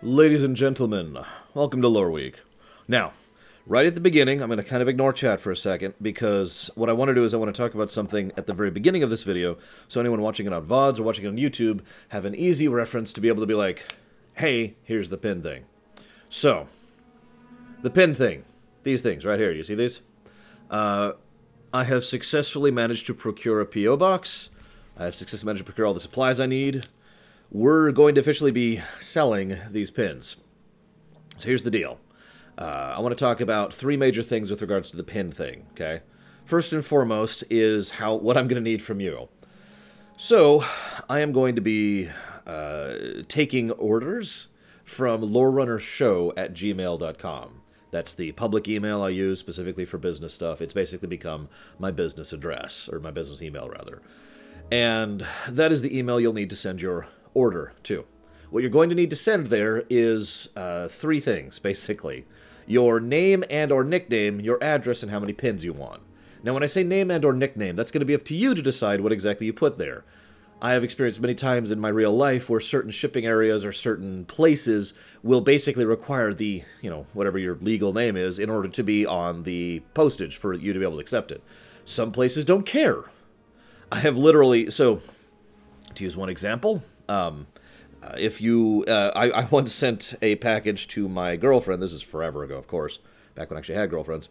Ladies and gentlemen, welcome to Loreweek. Now, right at the beginning, I'm going to kind of ignore chat for a second, because what I want to do is I want to talk about something at the very beginning of this video, so anyone watching it on VODs or watching it on YouTube have an easy reference to be able to be like, hey, here's the pin thing. So, the pin thing. These things right here, you see these? I have successfully managed to procure a P.O. box. I have successfully managed to procure all the supplies I need. We're going to officially be selling these pins. So here's the deal. I want to talk about three major things with regards to the pin thing, okay? First and foremost is what I'm going to need from you. So, I am going to be taking orders from lorerunnershow@gmail.com. That's the public email I use specifically for business stuff. It's basically become my business address, or my business email, rather. And that is the email you'll need to send your order to. What you're going to need to send there is three things, basically. Your name and or nickname, your address, and how many pins you want. Now, when I say name and or nickname, that's going to be up to you to decide what exactly you put there. I have experienced many times in my real life where certain shipping areas or certain places will basically require the, whatever your legal name is in order to be on the postage for you to be able to accept it. Some places don't care. I have literally, so, to use one example, I once sent a package to my girlfriend. This is forever ago, of course, back when I actually had girlfriends.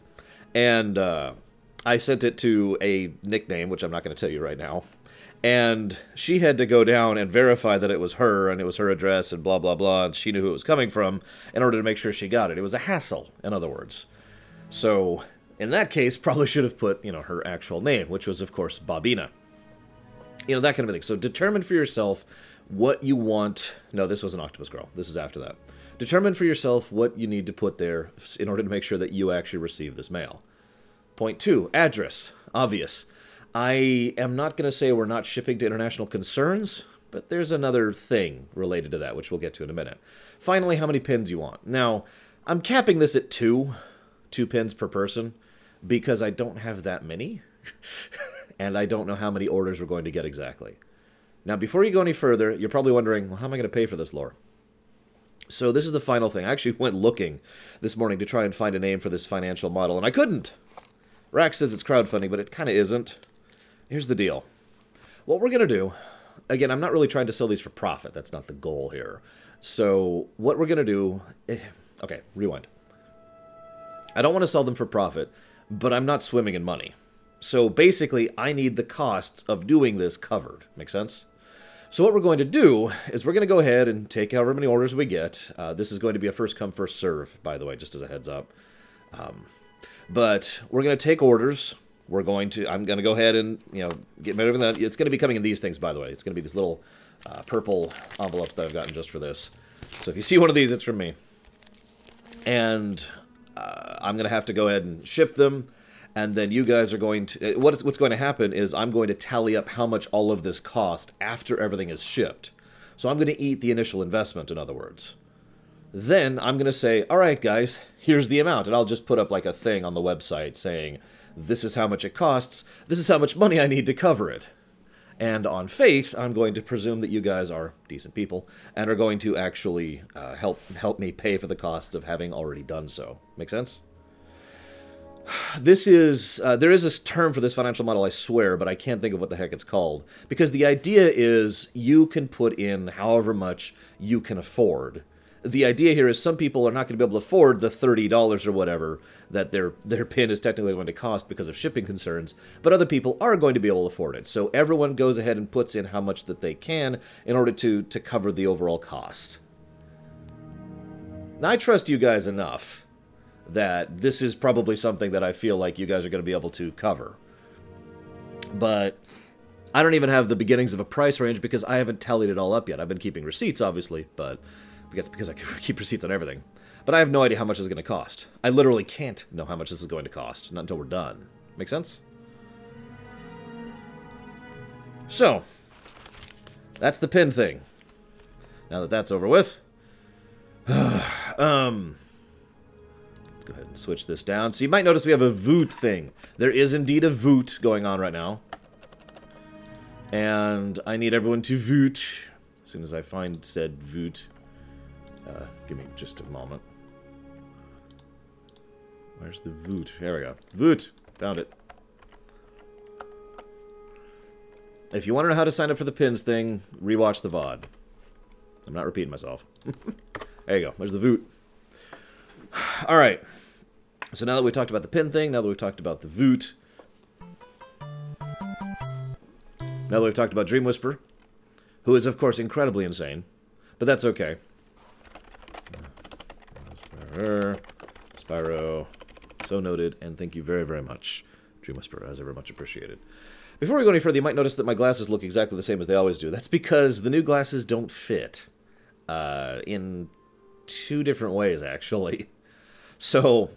And I sent it to a nickname, which I'm not going to tell you right now. And she had to go down and verify that it was her, and it was her address, and blah, blah, blah, and she knew who it was coming from in order to make sure she got it. It was a hassle, in other words. So, in that case, probably should have put, her actual name, which was, of course, Bobina. That kind of thing. So determine for yourself what you want. No, this was an octopus girl. This is after that. Determine for yourself what you need to put there in order to make sure that you actually receive this mail. Point 2, address. Obvious. I am not going to say we're not shipping to international concerns, but there's another thing related to that, which we'll get to in a minute. Finally, how many pins you want. Now, I'm capping this at 2 pins per person, because I don't have that many. And I don't know how many orders we're going to get exactly. Now, before you go any further, you're probably wondering, well, how am I going to pay for this, Lore? So this is the final thing. I actually went looking this morning to try and find a name for this financial model, and I couldn't. Rack says it's crowdfunding, but it kind of isn't. Here's the deal. What we're going to do, again, I'm not really trying to sell these for profit. That's not the goal here. So what we're going to do... Okay, rewind. I don't want to sell them for profit, but I'm not swimming in money. So basically, I need the costs of doing this covered. Make sense? So what we're going to do is we're going to go ahead and take however many orders we get. This is going to be a first come, first serve, by the way, just as a heads up. But we're going to take orders. I'm going to go ahead and, get rid of that. It's going to be coming in these things, by the way. It's going to be these little purple envelopes that I've gotten just for this. So if you see one of these, it's from me. And I'm going to have to go ahead and ship them. And then you guys are going to... What's going to happen is I'm going to tally up how much all of this cost after everything is shipped. So I'm going to eat the initial investment, in other words. Then I'm going to say, all right, guys, here's the amount. And I'll just put up like a thing on the website saying, this is how much it costs. This is how much money I need to cover it. And on faith, I'm going to presume that you guys are decent people and are going to actually help me pay for the costs of having already done so. Make sense? This is, there is a term for this financial model, I swear, but I can't think of what the heck it's called. Because the idea is you can put in however much you can afford. The idea here is some people are not going to be able to afford the $30 or whatever that their pin is technically going to cost because of shipping concerns, but other people are going to be able to afford it. So everyone goes ahead and puts in how much that they can in order to cover the overall cost. Now, I trust you guys enough that this is probably something that I feel like you guys are going to be able to cover. But I don't even have the beginnings of a price range because I haven't tallied it all up yet. I've been keeping receipts, obviously, but because I keep receipts on everything. But I have no idea how much this is going to cost. I literally can't know how much this is going to cost, not until we're done. Make sense? So, that's the pin thing. Now that that's over with, go ahead and switch this down. So you might notice we have a voot thing. There is indeed a voot going on right now. And I need everyone to voot as soon as I find said voot. Give me just a moment. Where's the voot? There we go. Voot! Found it. If you want to know how to sign up for the pins thing, rewatch the VOD. I'm not repeating myself. There you go. There's the voot. Alright. So now that we talked about the pin thing, now that we've talked about the voot, now that we've talked about Dream Whisper, who is, of course, incredibly insane, but that's okay. Spyro, so noted, and thank you very, very much, Dream Whisperer, as ever much appreciated. Before we go any further, you might notice that my glasses look exactly the same as they always do. That's because the new glasses don't fit in two different ways, actually. So,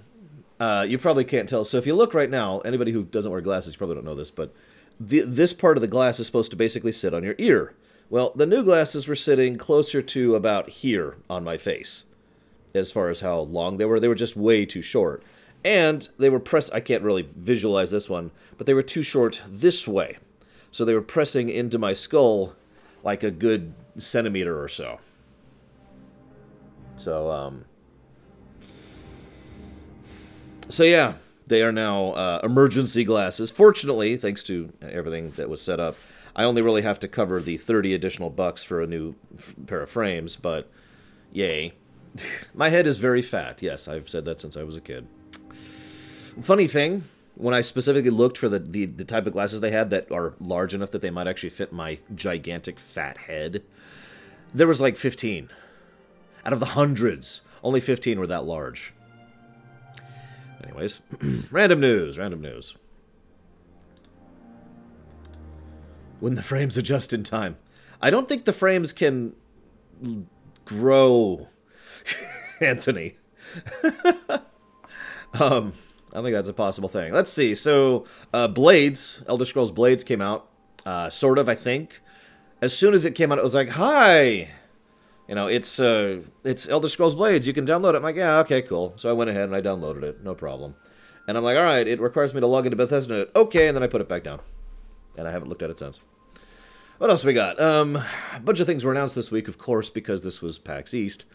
you probably can't tell. So if you look right now, anybody who doesn't wear glasses probably don't know this, but this part of the glass is supposed to basically sit on your ear. Well, the new glasses were sitting closer to about here on my face, as far as how long they were. They were just way too short. And they were I can't really visualize this one, but they were too short this way. So they were pressing into my skull like a good centimeter or so. So, so yeah, they are now emergency glasses. Fortunately, thanks to everything that was set up, I only really have to cover the 30 additional bucks for a new pair of frames, but yay. My head is very fat. Yes, I've said that since I was a kid. Funny thing, when I specifically looked for the type of glasses they had that are large enough that they might actually fit my gigantic fat head, there was like 15. Out of the hundreds, only 15 were that large. Anyways, random news, random news. When the frames adjust in time. I don't think the frames can grow, Anthony. I think that's a possible thing. Let's see. So, Blades, Elder Scrolls Blades came out, sort of, I think. As soon as it came out, it was like, hi! You know, it's Elder Scrolls Blades. You can download it. I'm like, yeah, okay, cool. So I went ahead and I downloaded it. No problem. And I'm like, all right, it requires me to log into Bethesda. Okay, and then I put it back down. And I haven't looked at it since. What else we got? A bunch of things were announced this week, of course, because this was PAX East.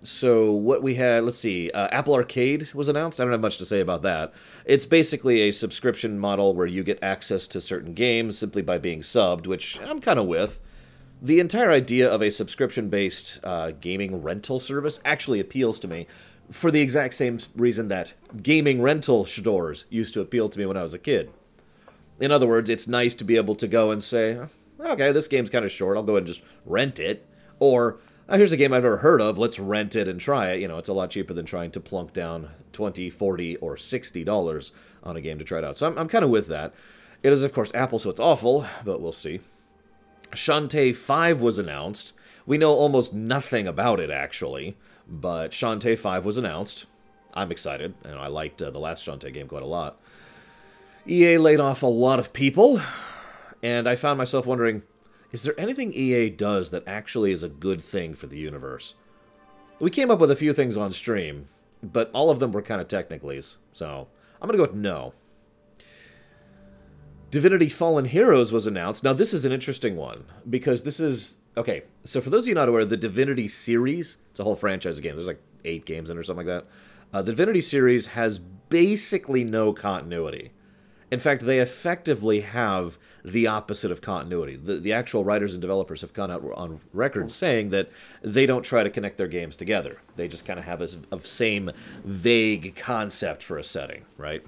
So what we had, let's see, Apple Arcade was announced. I don't have much to say about that. It's basically a subscription model where you get access to certain games simply by being subbed, which I'm kind of with. The entire idea of a subscription-based gaming rental service actually appeals to me for the exact same reason that gaming rental stores used to appeal to me when I was a kid. In other words, it's nice to be able to go and say, okay, this game's kind of short, I'll go ahead and just rent it. Or, oh, here's a game I've never heard of, let's rent it and try it. You know, it's a lot cheaper than trying to plunk down $20, $40, or $60 on a game to try it out. So I'm kind of with that. It is, of course, Apple, so it's awful, but we'll see. Shantae 5 was announced. We know almost nothing about it, actually, but Shantae 5 was announced. I'm excited, and I liked the last Shantae game quite a lot. EA laid off a lot of people, and I found myself wondering, is there anything EA does that actually is a good thing for the universe? We came up with a few things on stream, but all of them were kind of technicalies, so I'm going to go with no. Divinity Fallen Heroes was announced. Now, this is an interesting one, because this is... Okay, so for those of you not aware, the Divinity series, it's a whole franchise of games. There's like 8 games in or something like that. The Divinity series has basically no continuity. In fact, they effectively have the opposite of continuity. The actual writers and developers have gone out on record saying that they don't try to connect their games together. They just kind of have a same vague concept for a setting, right?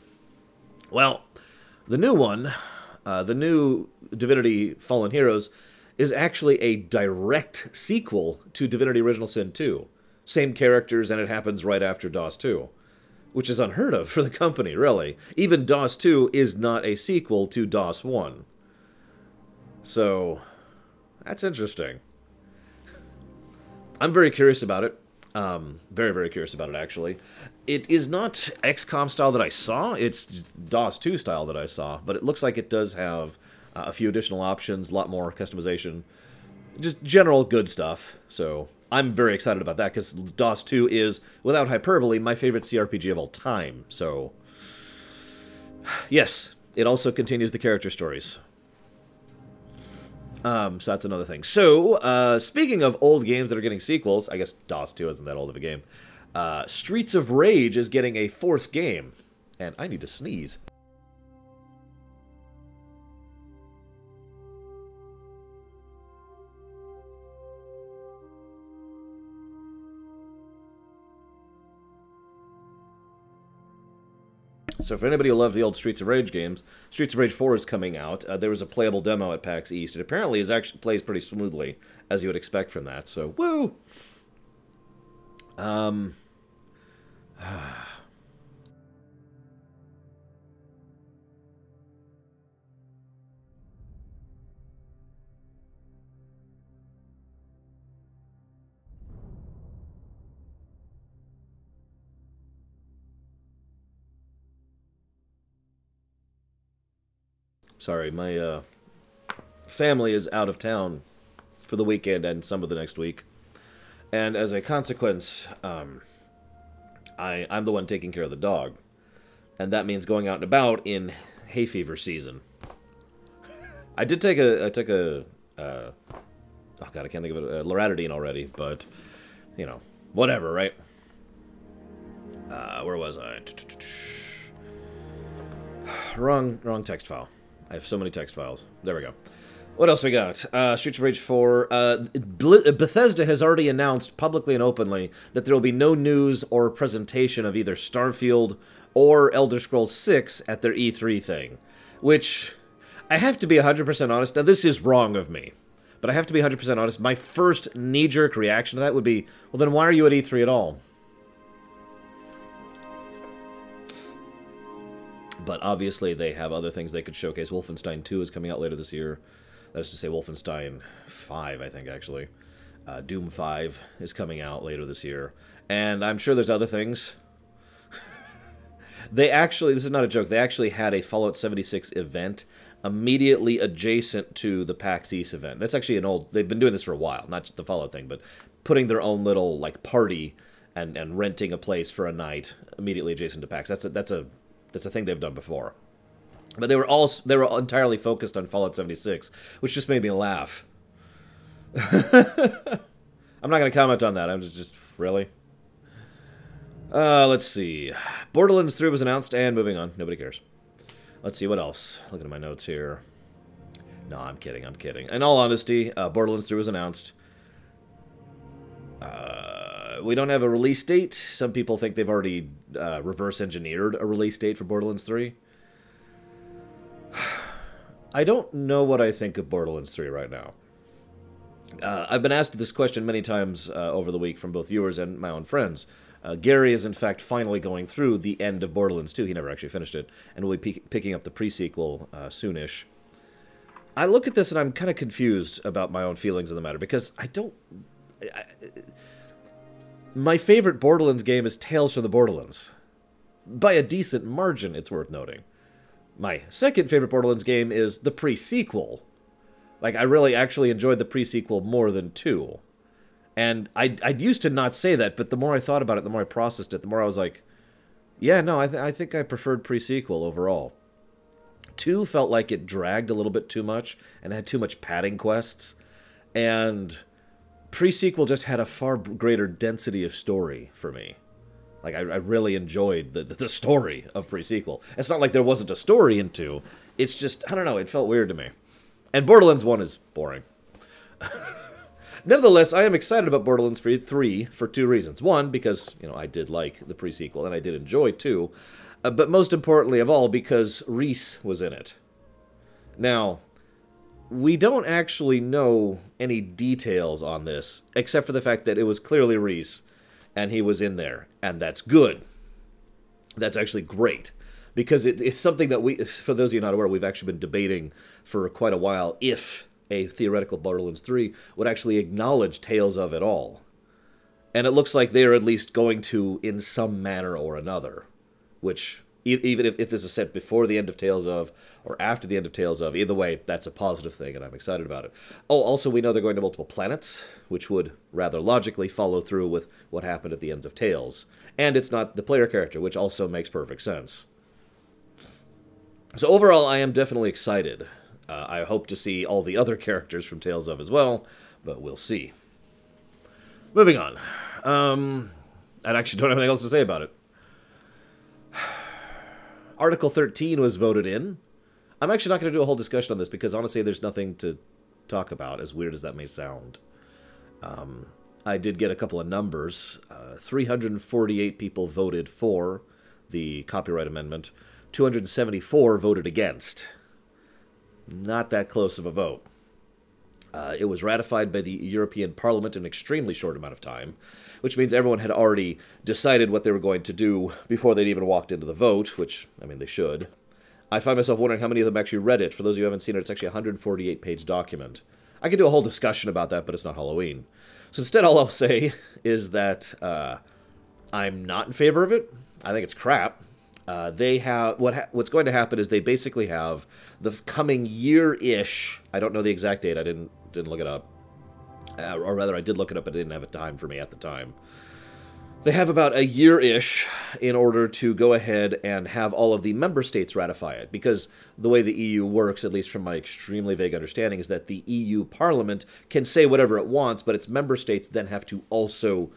Well, the new one, the new Divinity Fallen Heroes, is actually a direct sequel to Divinity Original Sin 2. Same characters, and it happens right after DOS 2. Which is unheard of for the company, really. Even DOS 2 is not a sequel to DOS 1. So, that's interesting. I'm very curious about it. Very, very curious about it, actually. It is not XCOM style that I saw. It's just DOS 2 style that I saw. But it looks like it does have a few additional options, a lot more customization. Just general good stuff. So, I'm very excited about that, because DOS 2 is, without hyperbole, my favorite CRPG of all time. So, yes, it also continues the character stories. So that's another thing. So, speaking of old games that are getting sequels, I guess DOS 2 isn't that old of a game. Streets of Rage is getting a 4th game. And I need to sneeze. So for anybody who loved the old Streets of Rage games, Streets of Rage 4 is coming out. There was a playable demo at PAX East. It apparently actually plays pretty smoothly, as you would expect from that. So, woo! Sorry, my family is out of town for the weekend and some of the next week. And as a consequence, I'm the one taking care of the dog. And that means going out and about in hay fever season. I did take oh god, I can't think of it, loratadine already, but, you know, whatever, right? Where was I? Wrong text file. I have so many text files. There we go. What else we got? Streets of Rage 4. Bethesda has already announced publicly and openly that there will be no news or presentation of either Starfield or Elder Scrolls 6 at their E3 thing. Which, I have to be 100% honest. Now, this is wrong of me. But I have to be 100% honest. My first knee-jerk reaction to that would be, well, then why are you at E3 at all? But obviously they have other things they could showcase. Wolfenstein 2 is coming out later this year. That is to say Wolfenstein 5, I think, actually. Doom 5 is coming out later this year. And I'm sure there's other things. They actually, this is not a joke, they actually had a Fallout 76 event immediately adjacent to the PAX East event. That's actually an old, they've been doing this for a while, not just the Fallout thing, but putting their own little, like, party and renting a place for a night immediately adjacent to PAX. That's a thing they've done before. But they were entirely focused on Fallout 76, which just made me laugh. I'm not going to comment on that. I'm just really. Let's see. Borderlands 3 was announced, and moving on. Nobody cares. Let's see, what else? Looking at my notes here. No, I'm kidding. In all honesty, Borderlands 3 was announced. We don't have a release date. Some people think they've already reverse-engineered a release date for Borderlands 3. I don't know what I think of Borderlands 3 right now. I've been asked this question many times over the week from both viewers and my own friends. Gary is, in fact, finally going through the end of Borderlands 2. He never actually finished it, and will be picking up the pre-sequel soonish. I look at this and I'm kind of confused about my own feelings in the matter, because I don't... My favorite Borderlands game is Tales from the Borderlands. By a decent margin, it's worth noting. My second favorite Borderlands game is the pre-sequel. Like, I really actually enjoyed the pre-sequel more than 2. And I used to not say that, but the more I thought about it, the more I processed it, the more I was like, yeah, no, I think I preferred pre-sequel overall. 2 felt like it dragged a little bit too much, and had too much padding quests, and pre-sequel just had a far greater density of story for me. Like, I really enjoyed the story of pre-sequel. It's not like there wasn't a story in 2, it's just, I don't know, it felt weird to me. And Borderlands 1 is boring. Nevertheless, I am excited about Borderlands 3 for 2 reasons. One, because, you know, I did like the pre-sequel, and I did enjoy 2. But most importantly of all, because Reese was in it. Now, we don't actually know any details on this, except for the fact that it was clearly Reese, and he was in there. And that's good. That's actually great. Because it's something that we, for those of you not aware, we've actually been debating for quite a while if a theoretical Borderlands 3 would actually acknowledge Tales of it all. And it looks like they're at least going to in some manner or another. Which, even if this is set before the end of Tales of, or after the end of Tales of, either way, that's a positive thing, and I'm excited about it. Oh, also, we know they're going to multiple planets, which would rather logically follow through with what happened at the ends of Tales. And it's not the player character, which also makes perfect sense. So overall, I am definitely excited. I hope to see all the other characters from Tales of as well, but we'll see. Moving on. I actually don't have anything else to say about it. Article 13 was voted in. I'm actually not going to do a whole discussion on this because honestly there's nothing to talk about, as weird as that may sound. I did get a couple of numbers. 348 people voted for the copyright amendment. 274 voted against. Not that close of a vote. It was ratified by the European Parliament in an extremely short amount of time, which means everyone had already decided what they were going to do before they'd even walked into the vote, which, I mean, they should. I find myself wondering how many of them actually read it. For those of you who haven't seen it, it's actually a 148-page document. I could do a whole discussion about that, but it's not Halloween. So instead, all I'll say is that I'm not in favor of it. I think it's crap. They have what's going to happen is they basically have the coming year-ish. I don't know the exact date. I didn't look it up, or rather, I did look it up, but it didn't have a time for me at the time. They have about a year-ish in order to go ahead and have all of the member states ratify it, because the way the EU works, at least from my extremely vague understanding, is that the EU Parliament can say whatever it wants, but its member states then have to also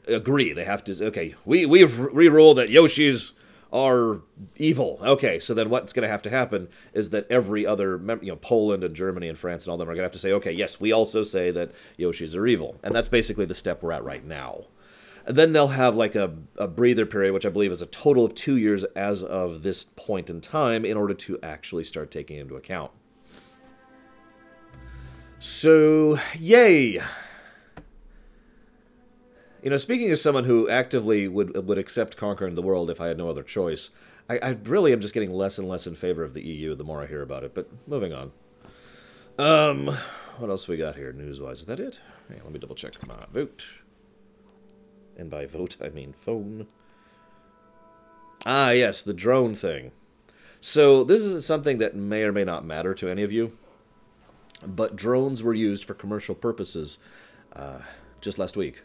agree. They have to, okay, we've re-ruled that Yoshis are evil. Okay, so then what's going to happen is that every other, Poland and Germany and France and all them are going to have to say, okay, yes, we also say that Yoshis are evil. And that's basically the step we're at right now. And then they'll have like a breather period, which I believe is a total of 2 years as of this point in time, in order to actually start taking into account. So, yay! Speaking as someone who actively would accept conquering the world if I had no other choice, I really am just getting less and less in favor of the EU the more I hear about it, but moving on. What else we got here news-wise? Is that it? Hey, let me double-check my vote. And by vote, I mean phone. Ah, yes, the drone thing. So this is something that may or may not matter to any of you, but drones were used for commercial purposes just last week.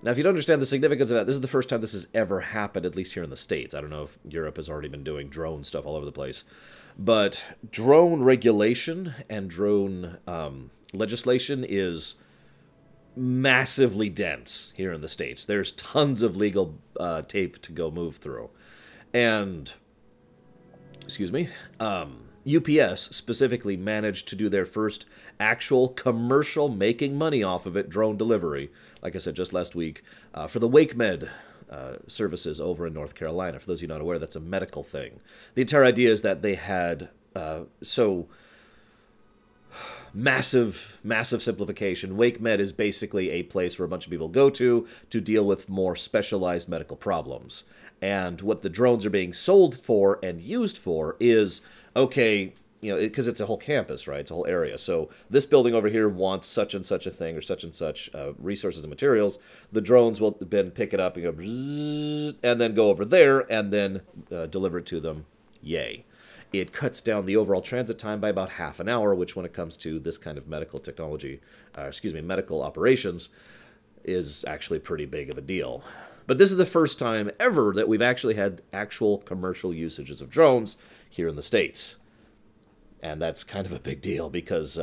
Now, if you don't understand the significance of that, this is the first time this has ever happened, at least here in the States. I don't know if Europe has already been doing drone stuff all over the place. But drone regulation and drone legislation is massively dense here in the States. There's tons of legal tape to go move through. And, excuse me, UPS specifically managed to do their first actual commercial making money off of it, drone delivery, like I said just last week, for the WakeMed services over in North Carolina. For those of you not aware, that's a medical thing. The entire idea is that they had massive simplification. WakeMed is basically a place where a bunch of people go to deal with more specialized medical problems. And what the drones are being sold for and used for is, okay, because it's a whole campus, right? It's a whole area. So this building over here wants such and such a thing or such and such resources and materials. The drones will then pick it up and go, bzzz, and then go over there and then deliver it to them. Yay. It cuts down the overall transit time by about half an hour, which when it comes to this kind of medical technology, medical operations, is actually pretty big of a deal. But this is the first time ever that we've actually had actual commercial usages of drones here in the States. And that's kind of a big deal because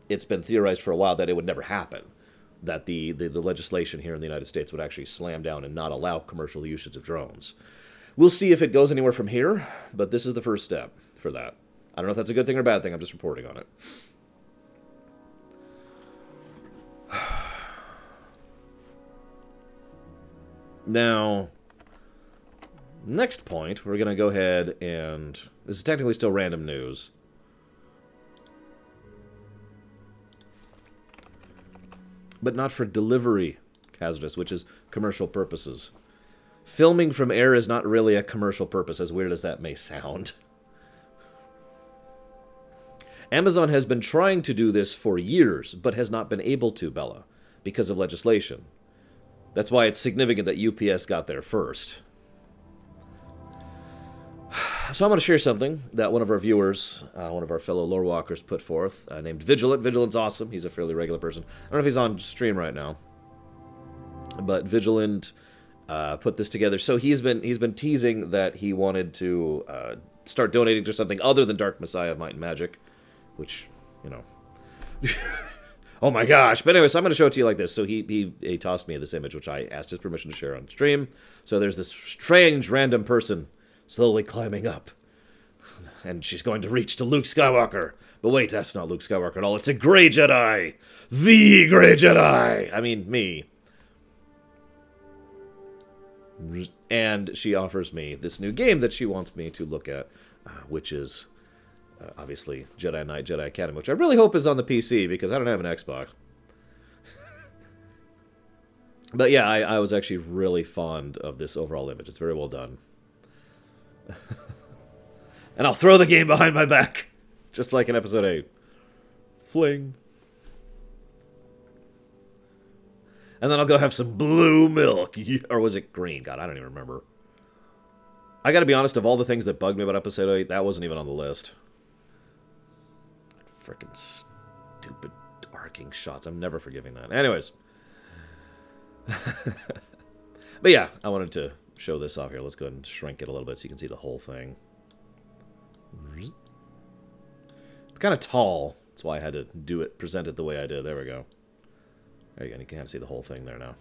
it's been theorized for a while that it would never happen, that the legislation here in the United States would actually slam down and not allow commercial usage of drones. We'll see if it goes anywhere from here, but this is the first step for that. I don't know if that's a good thing or a bad thing. I'm just reporting on it. Now, next point, we're going to go ahead and... This is technically still random news. But not for delivery hazardous, which is commercial purposes. Filming from air is not really a commercial purpose, as weird as that may sound. Amazon has been trying to do this for years, but has not been able to, Bella, because of legislation. That's why it's significant that UPS got there first. So I'm going to share something that one of our viewers, one of our fellow lore walkers put forth, named Vigilant. Vigilant's awesome. He's a fairly regular person. I don't know if he's on stream right now, but Vigilant put this together. So he's been teasing that he wanted to start donating to something other than Dark Messiah of Might and Magic, which, you know... Oh my gosh. But anyway, so I'm going to show it to you like this. So he tossed me this image, which I asked his permission to share on stream. So there's this strange random person slowly climbing up. And she's going to reach to Luke Skywalker. But wait, that's not Luke Skywalker at all. It's a Grey Jedi. The Grey Jedi. I mean, me. And she offers me this new game that she wants me to look at, which is... obviously, Jedi Knight, Jedi Academy, which I really hope is on the PC, because I don't have an Xbox. But yeah, I was actually really fond of this overall image. It's very well done. And I'll throw the game behind my back, just like in Episode 8. Fling. And then I'll go have some blue milk. Or was it green? God, I don't even remember. I gotta be honest, of all the things that bugged me about Episode 8, that wasn't even on the list. Frickin' stupid arcing shots. I'm never forgiving that. Anyways. But yeah, I wanted to show this off here. Let's go ahead and shrink it a little bit so you can see the whole thing. It's kind of tall. That's why I had to do it, present it the way I did. There we go. There you go. You can kind of see the whole thing there now.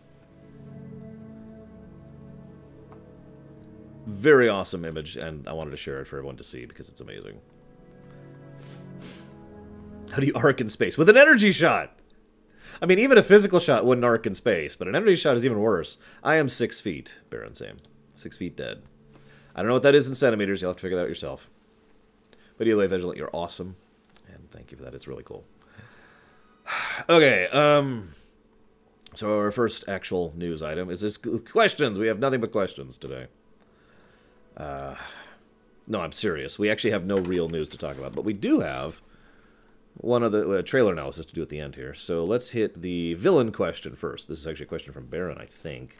Very awesome image, and I wanted to share it for everyone to see because it's amazing. How do you arc in space? With an energy shot! I mean, even a physical shot wouldn't arc in space, but an energy shot is even worse. I am 6 feet, Baron Sam. 6 feet dead. I don't know what that is in centimeters. You'll have to figure that out yourself. But either way, Vigilant, you're awesome. And thank you for that. It's really cool. Okay, so our first actual news item is this questions. We have nothing but questions today. No, I'm serious. We actually have no real news to talk about, but we do have one of the trailer analysis to do at the end here. So let's hit the villain question first. This is actually a question from Baron, I think.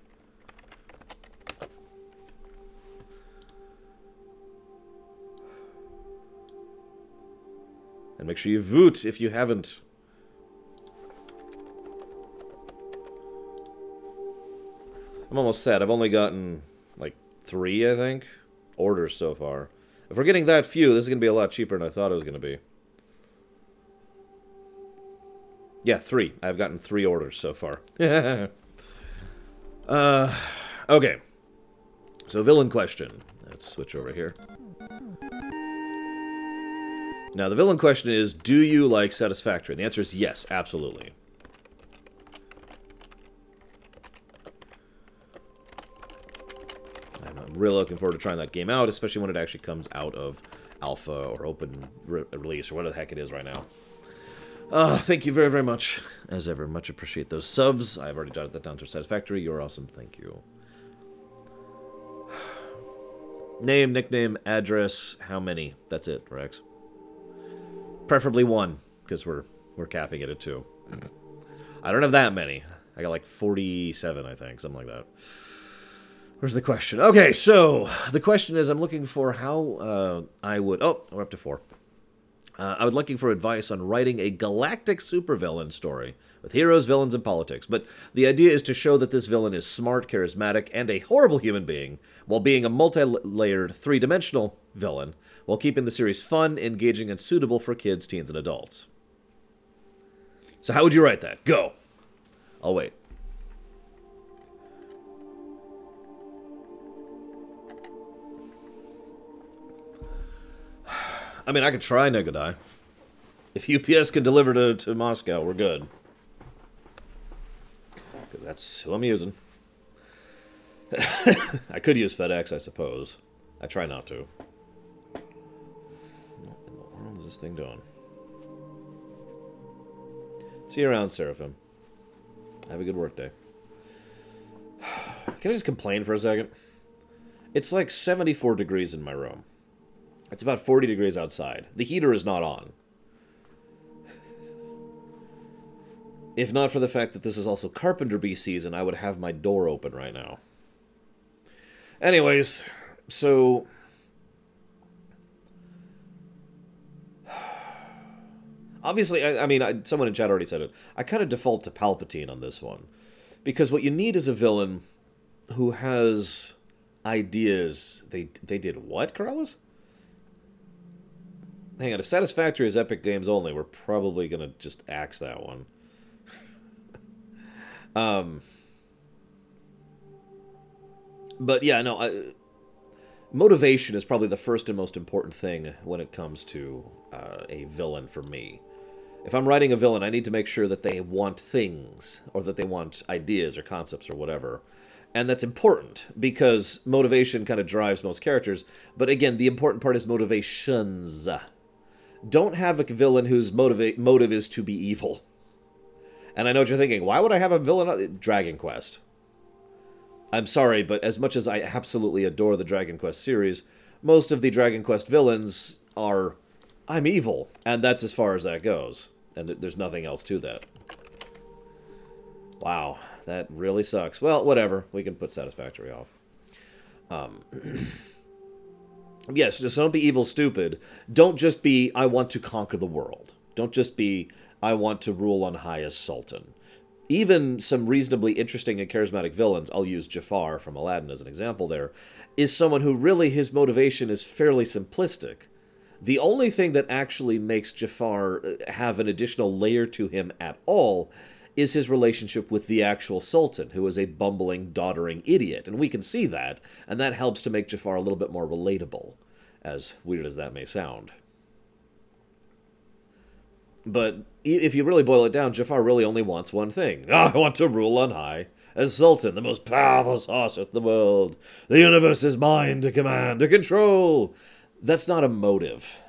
And make sure you vote if you haven't. I'm almost sad. I've only gotten, like, 3, I think, orders so far. If we're getting that few, this is going to be a lot cheaper than I thought it was going to be. Yeah, 3. I've gotten 3 orders so far. Okay. So, villain question. Let's switch over here. Now, the villain question is, do you like Satisfactory? And the answer is yes, absolutely. I'm really looking forward to trying that game out, especially when it actually comes out of alpha or open release or whatever the heck it is right now. Thank you very, very much. As ever, much appreciate those subs. I've already jotted that down to Satisfactory. You're awesome. Thank you. Name, nickname, address, how many? That's it, Rex. Preferably 1, because we're capping it at 2. I don't have that many. I got like 47, I think, something like that. Where's the question? Okay, so the question is, I'm looking for how I would... Oh, we're up to 4. I was looking for advice on writing a galactic supervillain story with heroes, villains, and politics. But the idea is to show that this villain is smart, charismatic, and a horrible human being, while being a multi-layered, three-dimensional villain, while keeping the series fun, engaging, and suitable for kids, teens, and adults. So how would you write that? Go! I'll wait. I mean, I could try Negodai. If UPS can deliver to Moscow, we're good. Because that's who I'm using. I could use FedEx, I suppose. I try not to. What in the world is this thing doing? See you around, Seraphim. Have a good work day. Can I just complain for a second? It's like 74 degrees in my room. It's about 40 degrees outside. The heater is not on. If not for the fact that this is also carpenter bee season, I would have my door open right now. Anyways, so... Obviously, I mean, someone in chat already said it. I kind of default to Palpatine on this one. Because what you need is a villain who has ideas... They did what, Corellis? Hang on, if Satisfactory is Epic Games only, we're probably going to just axe that one. But yeah, no, motivation is probably the first and most important thing when it comes to a villain for me. If I'm writing a villain, I need to make sure that they want things, or that they want ideas or concepts or whatever. And that's important, because motivation kind of drives most characters. But again, the important part is motivations. Don't have a villain whose motive is to be evil. And I know what you're thinking, why would I have a villain? Dragon Quest. I'm sorry, but as much as I absolutely adore the Dragon Quest series, most of the Dragon Quest villains are, I'm evil, and that's as far as that goes. And there's nothing else to that. Wow, that really sucks. Well, whatever. We can put Satisfactory off. Yes, just don't be evil stupid. Don't just be, I want to conquer the world. Don't just be, I want to rule on high as Sultan. Even some reasonably interesting and charismatic villains, I'll use Jafar from Aladdin as an example there, is someone who really his motivation is fairly simplistic. The only thing that actually makes Jafar have an additional layer to him at all is his relationship with the actual Sultan, who is a bumbling, doddering idiot. And we can see that, and that helps to make Jafar a little bit more relatable, as weird as that may sound. But if you really boil it down, Jafar really only wants one thing. I want to rule on high as Sultan, the most powerful sorceress in the world. The universe is mine to command, to control. That's not a motive.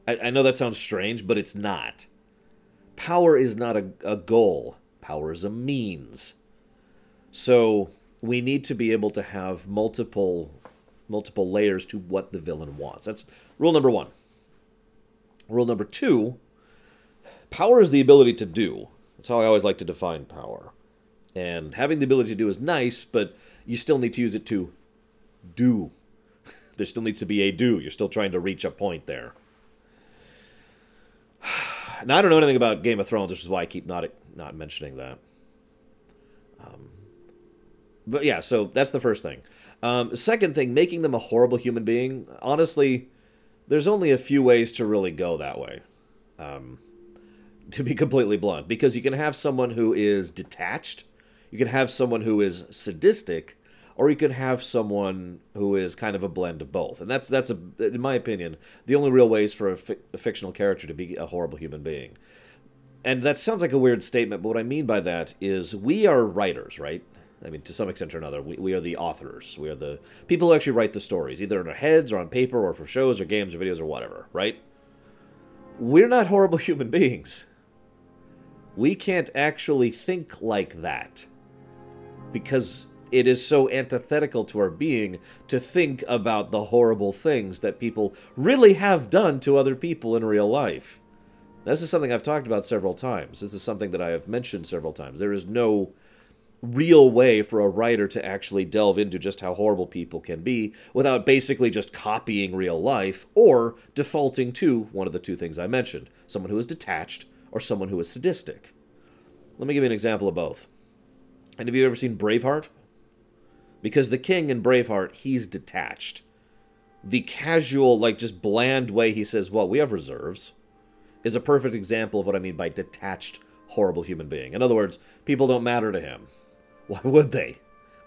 I know that sounds strange, but it's not. Power is not a goal. Power is a means. So we need to be able to have multiple layers to what the villain wants. That's rule number one. Rule number two, power is the ability to do. That's how I always like to define power. And having the ability to do is nice, but you still need to use it to do. There still needs to be a do. You're still trying to reach a point there. Now, I don't know anything about Game of Thrones, which is why I keep not mentioning that. But yeah, so that's the first thing. Second thing, making them a horrible human being. Honestly, there's only a few ways to really go that way. To be completely blunt. Because you can have someone who is detached, you can have someone who is sadistic, or you can have someone who is kind of a blend of both. And that's in my opinion, the only real ways for a fictional character to be a horrible human being. And that sounds like a weird statement, but what I mean by that is we are writers, right? I mean, to some extent or another, we are the authors. We are the people who actually write the stories, either in our heads or on paper or for shows or games or videos or whatever, right? We're not horrible human beings. We can't actually think like that because it is so antithetical to our being to think about the horrible things that people really have done to other people in real life. This is something I've talked about several times. This is something that I have mentioned several times. There is no real way for a writer to actually delve into just how horrible people can be without basically just copying real life or defaulting to one of the two things I mentioned. Someone who is detached or someone who is sadistic. Let me give you an example of both. And have you ever seen Braveheart? Because the king in Braveheart, he's detached. The casual, like just bland way he says, well, we have reserves, is a perfect example of what I mean by detached, horrible human being. In other words, people don't matter to him. Why would they?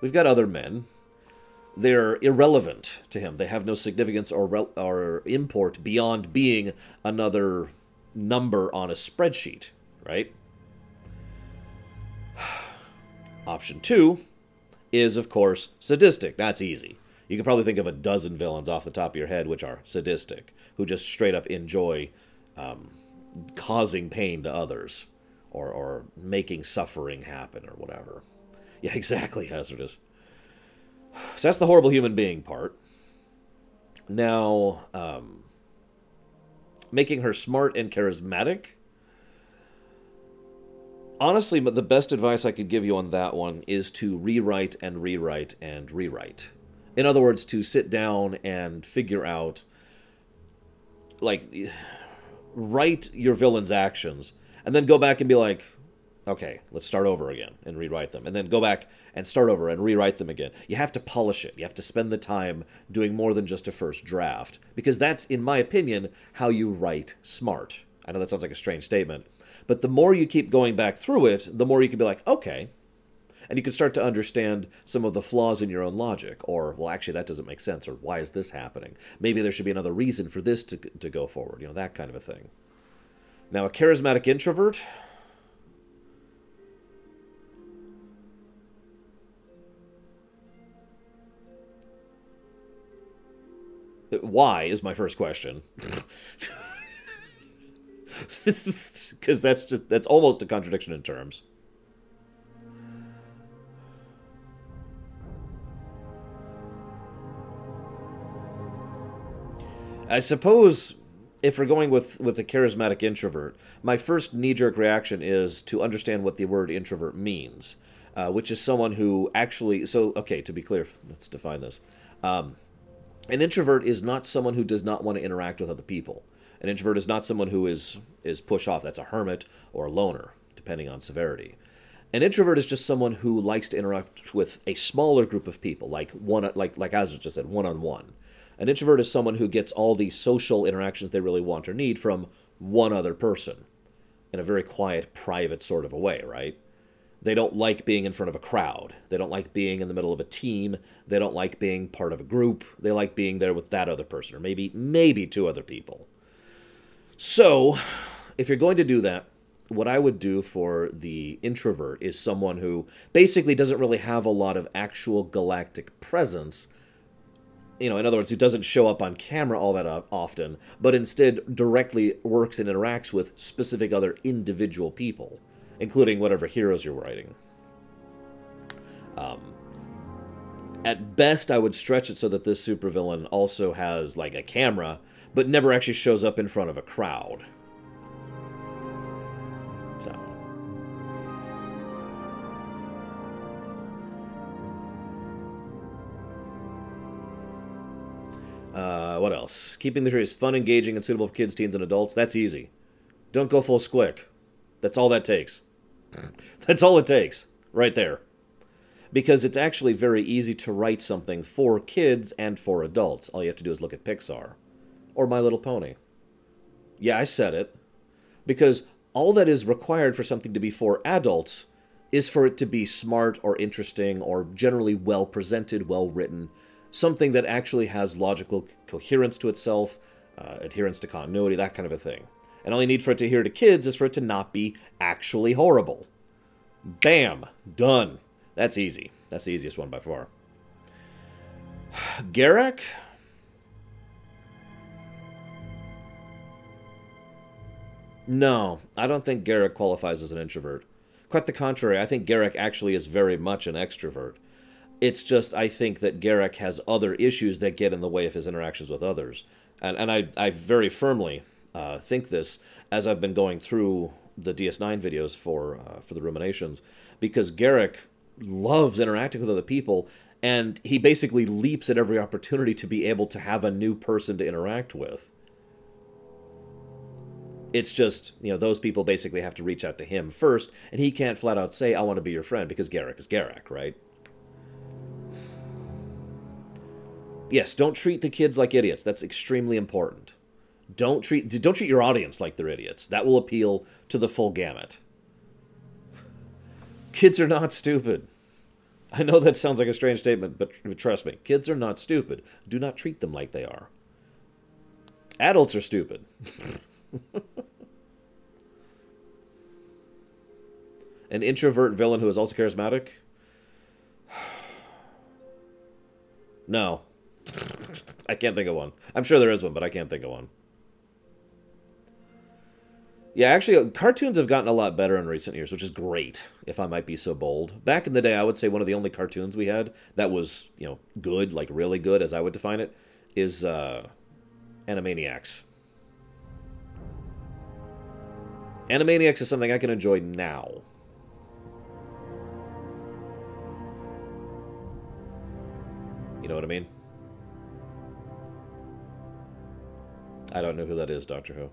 We've got other men. They're irrelevant to him. They have no significance or import beyond being another number on a spreadsheet, right? Option two is, of course, sadistic. That's easy. You can probably think of a dozen villains off the top of your head which are sadistic, who just straight up enjoy causing pain to others or making suffering happen or whatever. Yeah, exactly, Hazardous. So that's the horrible human being part. Now, making her smart and charismatic. Honestly, the best advice I could give you on that one is to rewrite and rewrite and rewrite. In other words, to sit down and figure out, like, write your villain's actions, and then go back and be like, Okay, let's start over again and rewrite them. And then go back and start over and rewrite them again. You have to polish it. You have to spend the time doing more than just a first draft. Because that's, in my opinion, how you write smart. I know that sounds like a strange statement. But the more you keep going back through it, the more you can be like, okay. And you can start to understand some of the flaws in your own logic. Or, well, actually, that doesn't make sense. Or, why is this happening? Maybe there should be another reason for this to go forward. You know, that kind of a thing. Now, a charismatic introvert... Why is my first question. Because that's almost a contradiction in terms. I suppose if we're going with a charismatic introvert, my first knee-jerk reaction is to understand what the word introvert means, which is someone who actually... So, okay, to be clear, let's define this. An introvert is not someone who does not want to interact with other people. An introvert is not someone who is push off. That's a hermit or a loner, depending on severity. An introvert is just someone who likes to interact with a smaller group of people, like as I just said, one-on-one. An introvert is someone who gets all the social interactions they really want or need from one other person in a very quiet, private sort of a way, right? They don't like being in front of a crowd. They don't like being in the middle of a team. They don't like being part of a group. They like being there with that other person, or maybe two other people. So, if you're going to do that, what I would do for the introvert is someone who basically doesn't really have a lot of actual galactic presence. You know, in other words, who doesn't show up on camera all that often, but instead directly works and interacts with specific other individual people, including whatever heroes you're writing. At best, I would stretch it so that this supervillain also has, like, a camera, but never actually shows up in front of a crowd. So. What else? Keeping the series fun, engaging, and suitable for kids, teens, and adults. That's easy. Don't go full squick. That's all that takes. That's all it takes. Right there. Because it's actually very easy to write something for kids and for adults. All you have to do is look at Pixar. Or My Little Pony. Yeah, I said it. Because all that is required for something to be for adults is for it to be smart or interesting or generally well presented, well written. Something that actually has logical coherence to itself, adherence to continuity, that kind of a thing. And all you need for it to adhere to kids is for it to not be actually horrible. Bam! Done. That's easy. That's the easiest one by far. Garak? No, I don't think Garak qualifies as an introvert. Quite the contrary, I think Garak actually is very much an extrovert. It's just, I think that Garak has other issues that get in the way of his interactions with others. And I very firmly think this as I've been going through the DS9 videos for the Ruminations, because Garak loves interacting with other people, and he basically leaps at every opportunity to be able to have a new person to interact with. It's just, you know, those people basically have to reach out to him first, and he can't flat out say, I want to be your friend, because Garak is Garak, right? Yes, don't treat the kids like idiots. That's extremely important. Don't treat your audience like they're idiots. That will appeal to the full gamut. Kids are not stupid. I know that sounds like a strange statement, but trust me, kids are not stupid. Do not treat them like they are. Adults are stupid. An introvert villain who is also charismatic? No. I can't think of one. I'm sure there is one, but I can't think of one. Yeah, actually, cartoons have gotten a lot better in recent years, which is great, if I might be so bold. Back in the day, I would say one of the only cartoons we had that was, you know, good, like really good, as I would define it, is Animaniacs. Animaniacs is something I can enjoy now. You know what I mean? I don't know who that is, Doctor Who.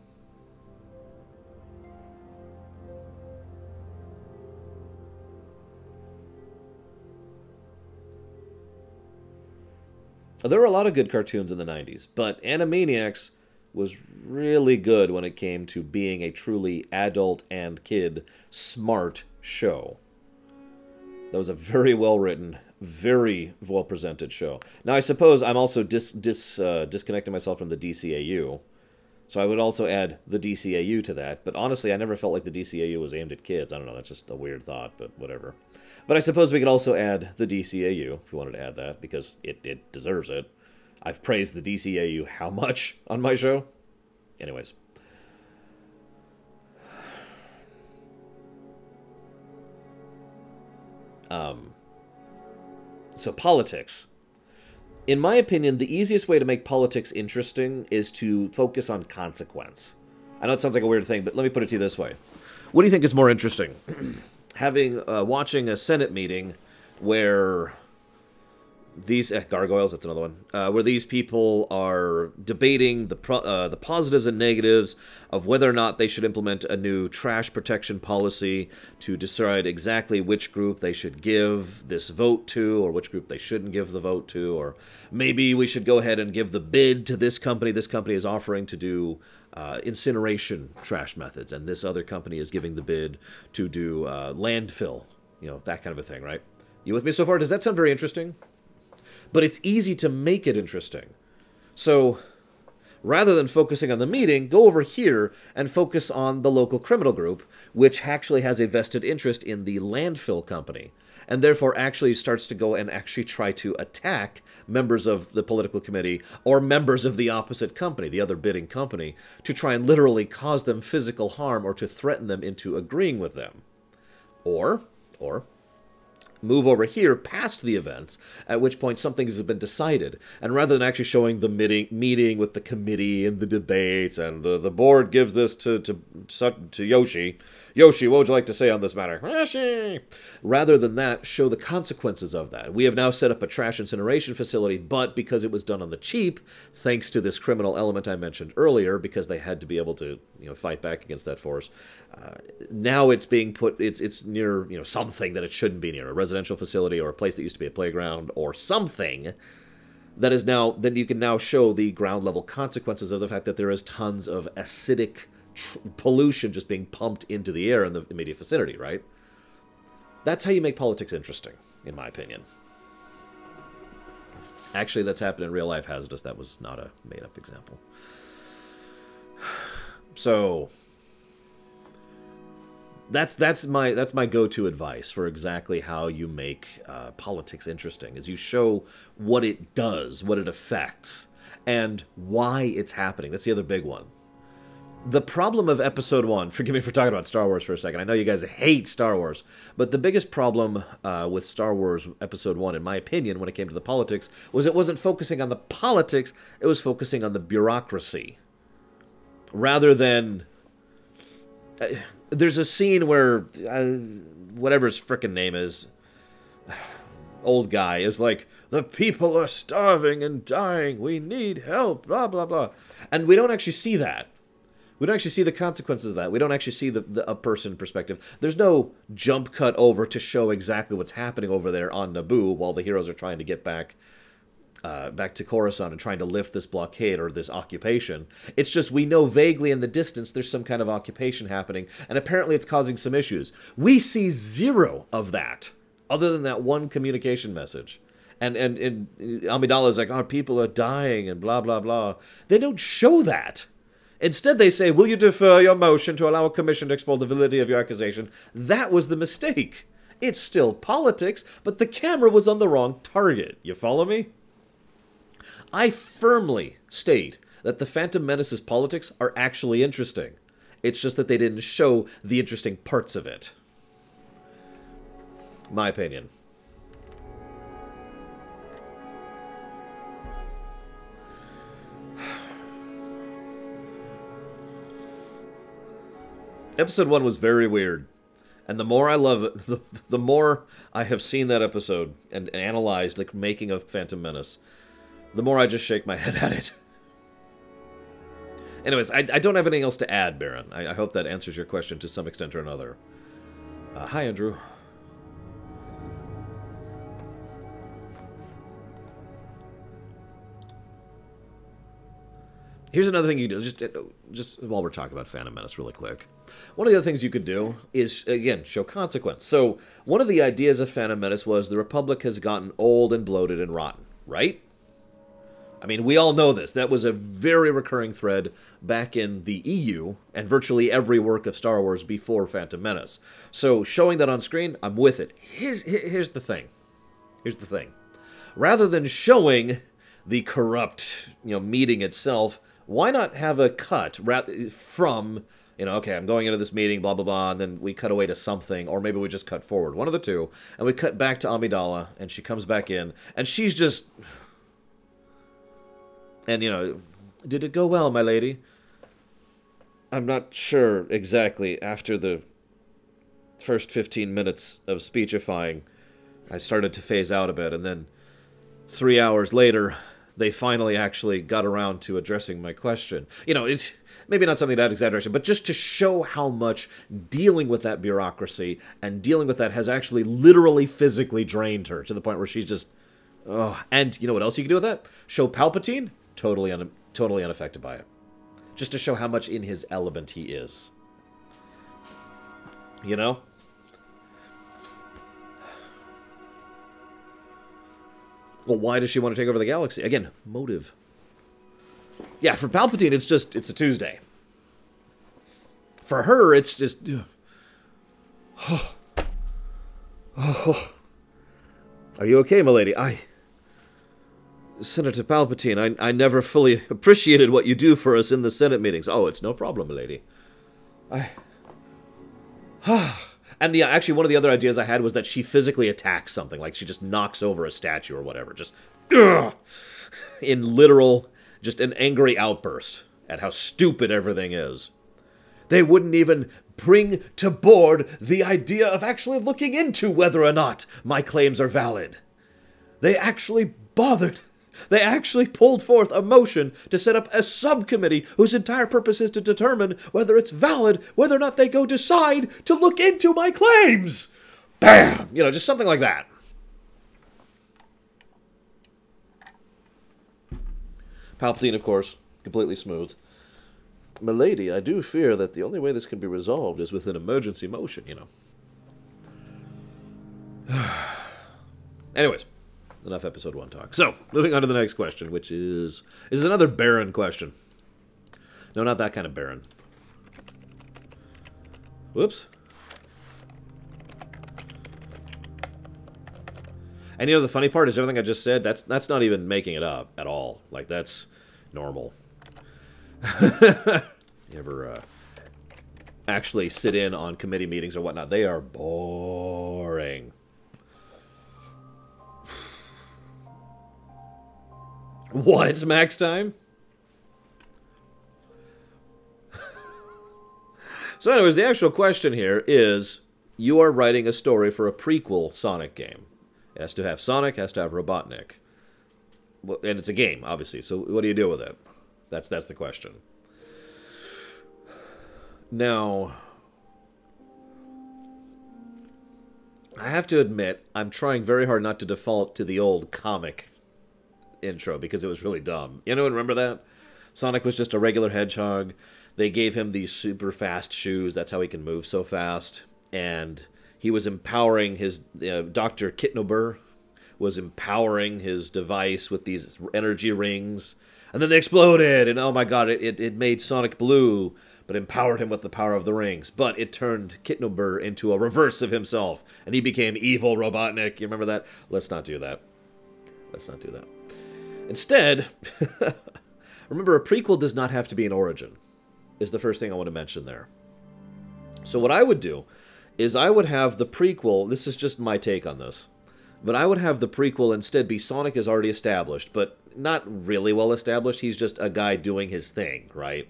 There were a lot of good cartoons in the 90s, but Animaniacs was really good when it came to being a truly adult and kid smart show. That was a very well-written, very well-presented show. Now, I suppose I'm also disconnecting myself from the DCAU, so I would also add the DCAU to that. But honestly, I never felt like the DCAU was aimed at kids. I don't know, that's just a weird thought, but whatever. But I suppose we could also add the DCAU, if we wanted to add that, because it deserves it. I've praised the DCAU how much on my show? Anyways. So politics. In my opinion, the easiest way to make politics interesting is to focus on consequence. I know it sounds like a weird thing, but let me put it to you this way. What do you think is more interesting? Watching a Senate meeting where these gargoyles, that's another one, where these people are debating the positives and negatives of whether or not they should implement a new trash protection policy to decide exactly which group they should give this vote to, or which group they shouldn't give the vote to, or maybe we should go ahead and give the bid to this company. This company is offering to do incineration trash methods, and this other company is giving the bid to do landfill, that kind of a thing, right? You with me so far? Does that sound very interesting? But it's easy to make it interesting. So rather than focusing on the meeting, go over here and focus on the local criminal group, which actually has a vested interest in the landfill company, and therefore actually starts to go and actually try to attack members of the political committee or members of the opposite company, the other bidding company, to try and literally cause them physical harm or to threaten them into agreeing with them. Or move over here past the events, at which point something has been decided. And rather than actually showing the meeting with the committee and the debates, and the board gives this to Yoshi. Yoshi, what would you like to say on this matter? Yoshi! Rather than that, show the consequences of that. We have now set up a trash incineration facility, but because it was done on the cheap, thanks to this criminal element I mentioned earlier, because they had to be able to fight back against that force, now it's being put, it's near something that it shouldn't be near, a residential facility or a place that used to be a playground or something that is now, then you can now show the ground level consequences of the fact that there is tons of acidic pollution just being pumped into the air in the immediate vicinity, right? That's how you make politics interesting, in my opinion. Actually, that's happened in real life, Hazardous. That was not a made-up example. So that's my go-to advice for exactly how you make politics interesting, is you show what it does, what it affects, and why it's happening. That's the other big one. The problem of Episode 1, forgive me for talking about Star Wars for a second, I know you guys hate Star Wars, but the biggest problem with Star Wars Episode 1, in my opinion, when it came to the politics, was it wasn't focusing on the politics, it was focusing on the bureaucracy. Rather than... there's a scene where, whatever his frickin' name is, old guy, is like, the people are starving and dying, we need help, blah, blah, blah. And we don't actually see that. We don't actually see the consequences of that. We don't actually see a person perspective. There's no jump cut over to show exactly what's happening over there on Naboo while the heroes are trying to get back to Coruscant and trying to lift this blockade or this occupation. It's just we know vaguely in the distance there's some kind of occupation happening, and apparently it's causing some issues. We see zero of that, other than that one communication message. And Amidala is like, oh, people are dying and blah, blah, blah. They don't show that. Instead, they say, will you defer your motion to allow a commission to explore the validity of your accusation? That was the mistake. It's still politics, but the camera was on the wrong target. You follow me? I firmly state that the Phantom Menace's politics are actually interesting. It's just that they didn't show the interesting parts of it. My opinion. Episode 1 was very weird. And the more I love it, the more I have seen that episode and analyzed the making of Phantom Menace, the more I just shake my head at it. Anyways, I don't have anything else to add, Baron. I hope that answers your question to some extent or another. Hi, Andrew. Here's another thing you do, just while we're talking about Phantom Menace really quick. One of the other things you could do is, again, show consequence. So, one of the ideas of Phantom Menace was the Republic has gotten old and bloated and rotten, right? I mean, we all know this. That was a very recurring thread back in the EU and virtually every work of Star Wars before Phantom Menace. So, showing that on screen, I'm with it. Here's the thing. Here's the thing. Rather than showing the corrupt, meeting itself, why not have a cut from, okay, I'm going into this meeting, blah, blah, blah, and then we cut away to something, or maybe we just cut forward, one of the two, and we cut back to Amidala, and she comes back in, and she's just... And, did it go well, my lady? I'm not sure exactly. After the first 15 minutes of speechifying, I started to phase out a bit, and then 3 hours later, they finally actually got around to addressing my question. It's maybe not something that exaggeration, but just to show how much dealing with that bureaucracy and dealing with that has actually literally physically drained her to the point where she's just... Oh. And you know what else you can do with that? Show Palpatine totally unaffected by it. Just to show how much in his element he is. Well, why does she want to take over the galaxy? Again, motive. Yeah, for Palpatine, it's a Tuesday. For her, it's just... Are you okay, milady? Senator Palpatine, I never fully appreciated what you do for us in the Senate meetings. Oh, it's no problem, milady. And yeah, actually, one of the other ideas I had was that she physically attacks something, like she just knocks over a statue or whatever, just in literal, just an angry outburst at how stupid everything is. They wouldn't even bring to board the idea of actually looking into whether or not my claims are valid. They actually bothered. They actually pulled forth a motion to set up a subcommittee whose entire purpose is to determine whether it's valid, whether or not they go decide to look into my claims. Bam! Just something like that. Palpatine, of course, completely smooth. Milady, I do fear that the only way this can be resolved is with an emergency motion, Anyways. Enough episode 1 talk. So, moving on to the next question, which is another barren question. No, not that kind of barren. Whoops. And the funny part is everything I just said, that's not even making it up at all. Like, that's normal. You ever actually sit in on committee meetings or whatnot? They are boring. What? Max time? So anyways, the actual question here is, you are writing a story for a prequel Sonic game. It has to have Sonic, has to have Robotnik. And it's a game, obviously, so what do you do with it? That's the question. Now, I have to admit, I'm trying very hard not to default to the old comic intro because it was really dumb. Anyone remember that? Sonic was just a regular hedgehog. They gave him these super fast shoes. That's how he can move so fast. And he was empowering his... Dr. Kitnober was empowering his device with these energy rings. And then they exploded. And oh my god, it made Sonic blue, but empowered him with the power of the rings. But it turned Kitnober into a reverse of himself. And he became evil Robotnik. You remember that? Let's not do that. Let's not do that. Instead, remember, a prequel does not have to be an origin, is the first thing I want to mention there. So what I would do is I would have the prequel, this is just my take on this, but I would have the prequel instead be Sonic is already established, but not really well established. He's just a guy doing his thing, right?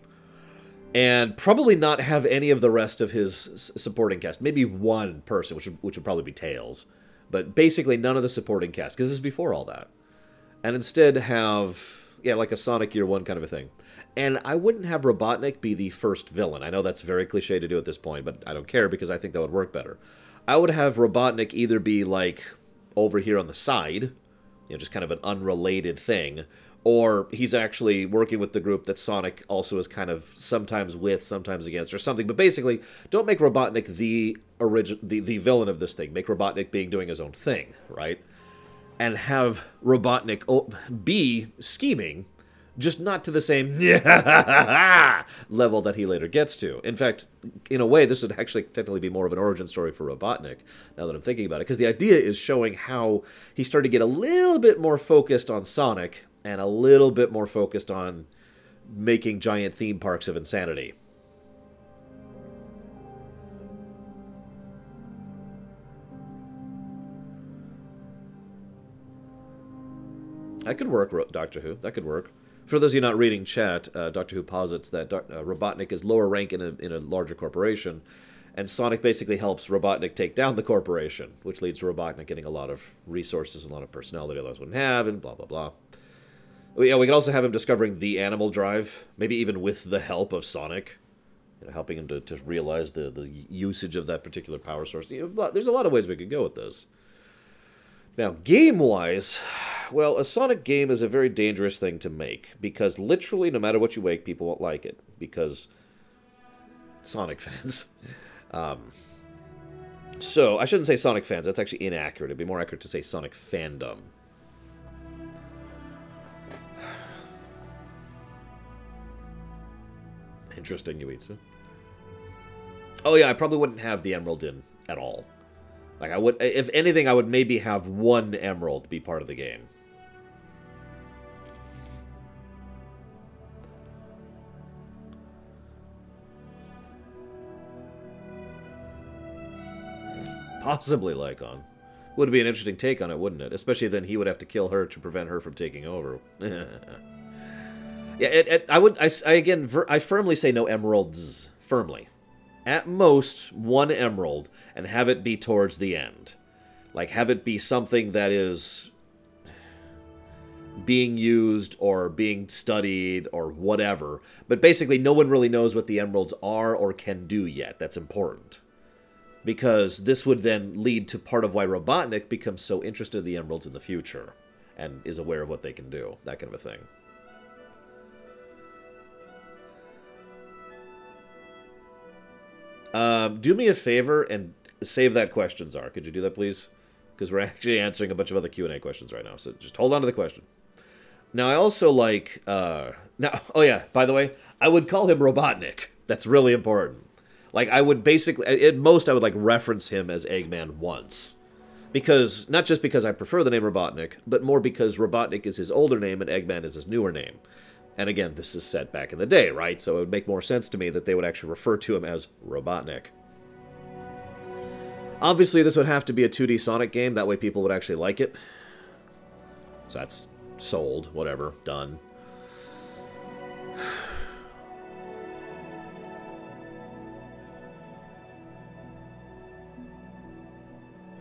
And probably not have any of the rest of his supporting cast. Maybe one person, which would probably be Tails. But basically none of the supporting cast, because this is before all that. And instead have, yeah, like a Sonic Year 1 kind of a thing. And I wouldn't have Robotnik be the first villain. I know that's very cliche to do at this point, but I don't care because I think that would work better. I would have Robotnik either be, like, over here on the side, just kind of an unrelated thing, Or he's actually working with the group that Sonic also is kind of sometimes with, sometimes against, or something. But basically, don't make Robotnik the villain of this thing. Make Robotnik doing his own thing, right? And have Robotnik be scheming, just not to the same level that he later gets to. In fact, in a way, this would actually technically be more of an origin story for Robotnik, now that I'm thinking about it. Because the idea is showing how he started to get a little bit more focused on Sonic and a little bit more focused on making giant theme parks of insanity. That could work, Doctor Who. That could work. For those of you not reading chat, Doctor Who posits that Robotnik is lower rank in a larger corporation, and Sonic basically helps Robotnik take down the corporation, which leads to Robotnik getting a lot of resources and a lot of personnel that he otherwise wouldn't have, and blah, blah, blah. Yeah, we could also have him discovering the animal drive, maybe even with the help of Sonic, helping him to realize the usage of that particular power source. There's a lot of ways we could go with this. Now, game-wise, well, a Sonic game is a very dangerous thing to make, because literally, no matter what you make, people won't like it, because Sonic fans. So, I shouldn't say Sonic fans, that's actually inaccurate. It'd be more accurate to say Sonic fandom. Interesting, Yuitsu. Oh yeah, I probably wouldn't have the Emerald in at all. Like, I would, if anything, I would maybe have one Emerald be part of the game. Possibly Lycon. Would be an interesting take on it, wouldn't it? Especially then he would have to kill her to prevent her from taking over. Yeah, I firmly say no emeralds. Firmly. At most, one emerald, and have it be towards the end. Like, have it be something that is being used or being studied or whatever. But basically, no one really knows what the emeralds are or can do yet. That's important. Because this would then lead to part of why Robotnik becomes so interested in the emeralds in the future. And is aware of what they can do. That kind of a thing. Do me a favor and save that question, Czar. Could you do that, please? Because we're actually answering a bunch of other Q&A questions right now. So just hold on to the question. Now, I also like... oh yeah, by the way, I would call him Robotnik. That's really important. Like, I would basically... At most, I would, like, reference him as Eggman once. Because... Not just because I prefer the name Robotnik, but more because Robotnik is his older name and Eggman is his newer name. And again, this is set back in the day, right? So it would make more sense to me that they would actually refer to him as Robotnik. Obviously, this would have to be a 2D Sonic game. That way people would actually like it. So that's sold. Whatever. Done.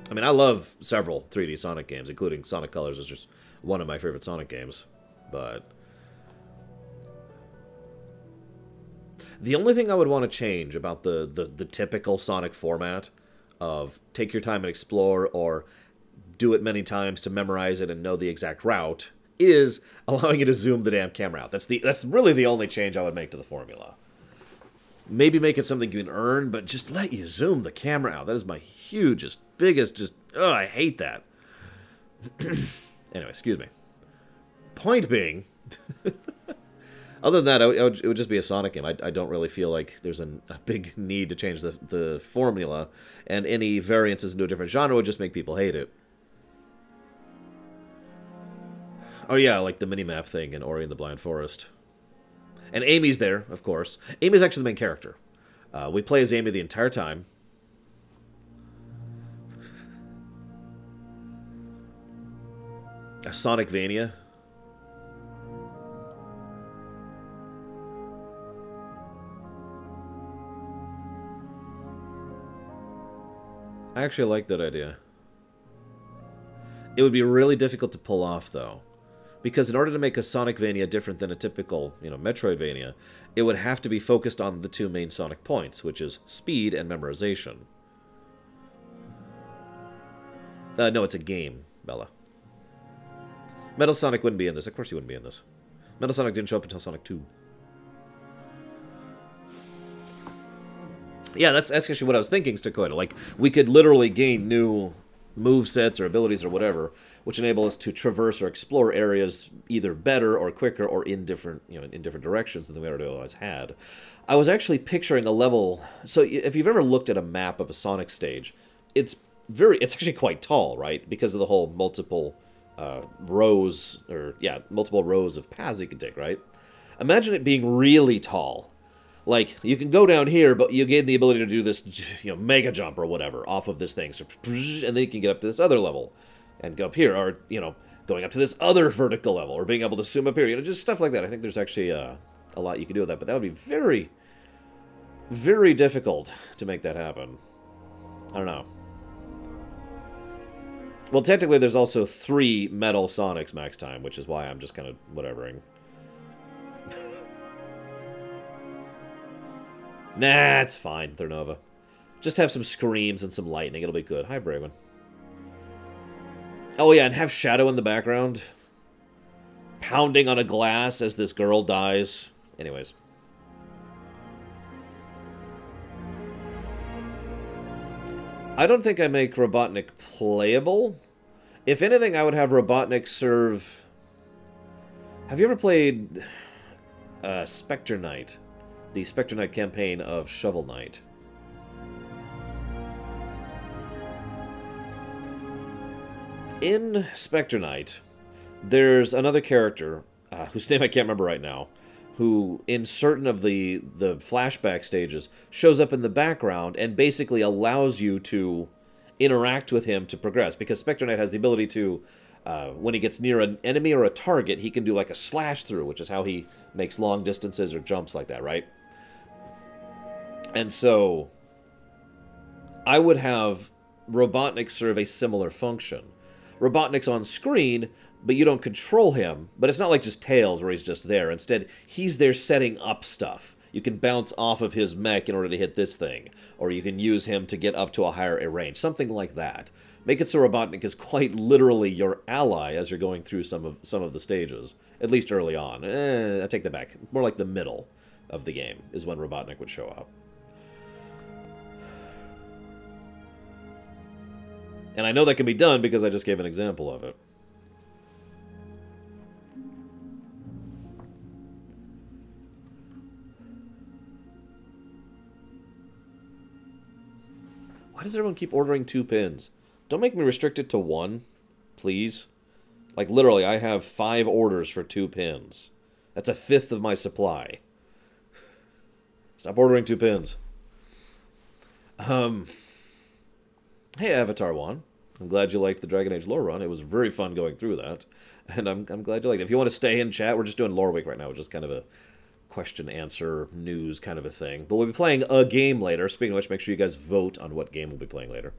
I mean, I love several 3D Sonic games, including Sonic Colors is just one of my favorite Sonic games. But... the only thing I would want to change about the typical Sonic format of take your time and explore or do it many times to memorize it and know the exact route is allowing you to zoom the damn camera out. That's really the only change I would make to the formula. Maybe make it something you can earn, but just let you zoom the camera out. That is my hugest, biggest, just... oh, I hate that. Anyway, excuse me. Point being... other than that, it would just be a Sonic game. I don't really feel like there's a big need to change the formula, and any variances into a different genre would just make people hate it. Oh yeah, like the minimap thing in Ori and the Blind Forest. And Amy's there, of course. Amy's actually the main character. We play as Amy the entire time. A Sonicvania. I actually like that idea. It would be really difficult to pull off, though. Because in order to make a Sonicvania different than a typical, Metroidvania, it would have to be focused on the two main Sonic points, which is speed and memorization. No, it's a game, Bella. Metal Sonic wouldn't be in this. Of course he wouldn't be in this. Metal Sonic didn't show up until Sonic 2. Yeah, that's actually what I was thinking, Stakoida. Like, we could literally gain new movesets or abilities or whatever, which enable us to traverse or explore areas either better or quicker or in different, in different directions than we already otherwise had. I was actually picturing a level. So if you've ever looked at a map of a Sonic stage, it's actually quite tall, right? Because of the whole multiple rows, multiple rows of paths you can take, right? Imagine it being really tall. Like, you can go down here, but you gain the ability to do this, mega jump or whatever off of this thing. So, and then you can get up to this other level and go up here, or, going up to this other vertical level, or being able to zoom up here. Just stuff like that. I think there's actually a lot you can do with that, but that would be very, very difficult to make that happen. I don't know. Well, technically, there's also 3 Metal Sonics max time, which is why I'm just kind of whatevering. Nah, it's fine, Thernova. Just have some screams and some lightning. It'll be good. Hi, Braven. Oh, yeah, and have Shadow in the background. Pounding on a glass as this girl dies. Anyways. I don't think I make Robotnik playable. If anything, I would have Robotnik serve... Have you ever played Spectre Knight? The Spectre Knight campaign of Shovel Knight. In Spectre Knight, there's another character, whose name I can't remember right now, who, in certain of the flashback stages, shows up in the background and basically allows you to interact with him to progress. Because Spectre Knight has the ability to, when he gets near an enemy or a target, he can do like a slash through, which is how he makes long distances or jumps like that, right? And so, I would have Robotnik serve a similar function. Robotnik's on screen, but you don't control him. But it's not like just Tails where he's just there. Instead, he's there setting up stuff. You can bounce off of his mech in order to hit this thing. Or you can use him to get up to a higher range. Something like that. Make it so Robotnik is quite literally your ally as you're going through some of the stages. At least early on. I take that back. More like the middle of the game is when Robotnik would show up. And I know that can be done because I just gave an example of it. Why does everyone keep ordering 2 pins? Don't make me restrict it to 1, please. Like, literally, I have 5 orders for 2 pins. That's 1/5 of my supply. Stop ordering 2 pins. Hey, Avatar One. I'm glad you liked the Dragon Age lore run. It was very fun going through that. And I'm glad you liked it. If you want to stay in chat, we're just doing Loreweek right now, which is kind of a question-answer news kind of a thing. But we'll be playing a game later. Speaking of which, make sure you guys vote on what game we'll be playing later.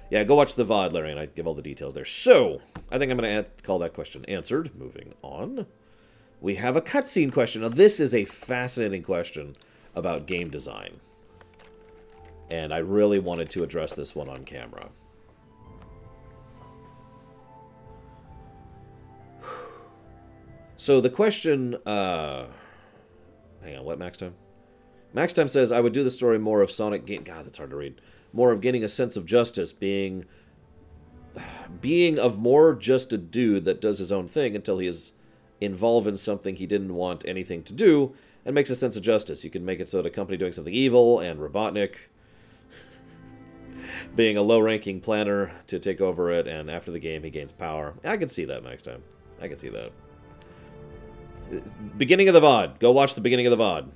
Yeah, go watch the VOD, Larry, and I give all the details there. So, I think I'm going to call that question answered. Moving on. We have a cutscene question. Now, this is a fascinating question about game design. And I really wanted to address this one on camera. So the question, hang on, what max time? Max time says, I would do the story more of Sonic gain. God, that's hard to read. More of gaining a sense of justice, being of more just a dude that does his own thing until he is involved in something he didn't want anything to do, and makes a sense of justice. You can make it so that a company doing something evil, and Robotnik being a low-ranking planner to take over it, and after the game he gains power. I can see that, Max time. I can see that. Beginning of the VOD. Go watch the beginning of the VOD.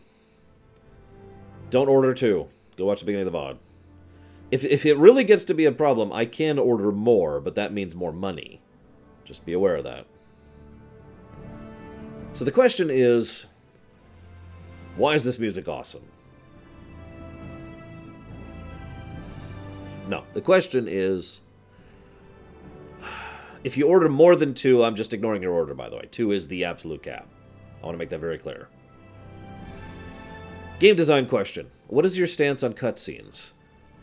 Don't order 2. Go watch the beginning of the VOD. If it really gets to be a problem, I can order more, but that means more money. Just be aware of that. So the question is, why is this music awesome? No, the question is, if you order more than 2, I'm just ignoring your order, by the way. 2 is the absolute cap. I want to make that very clear. Game design question. What is your stance on cutscenes?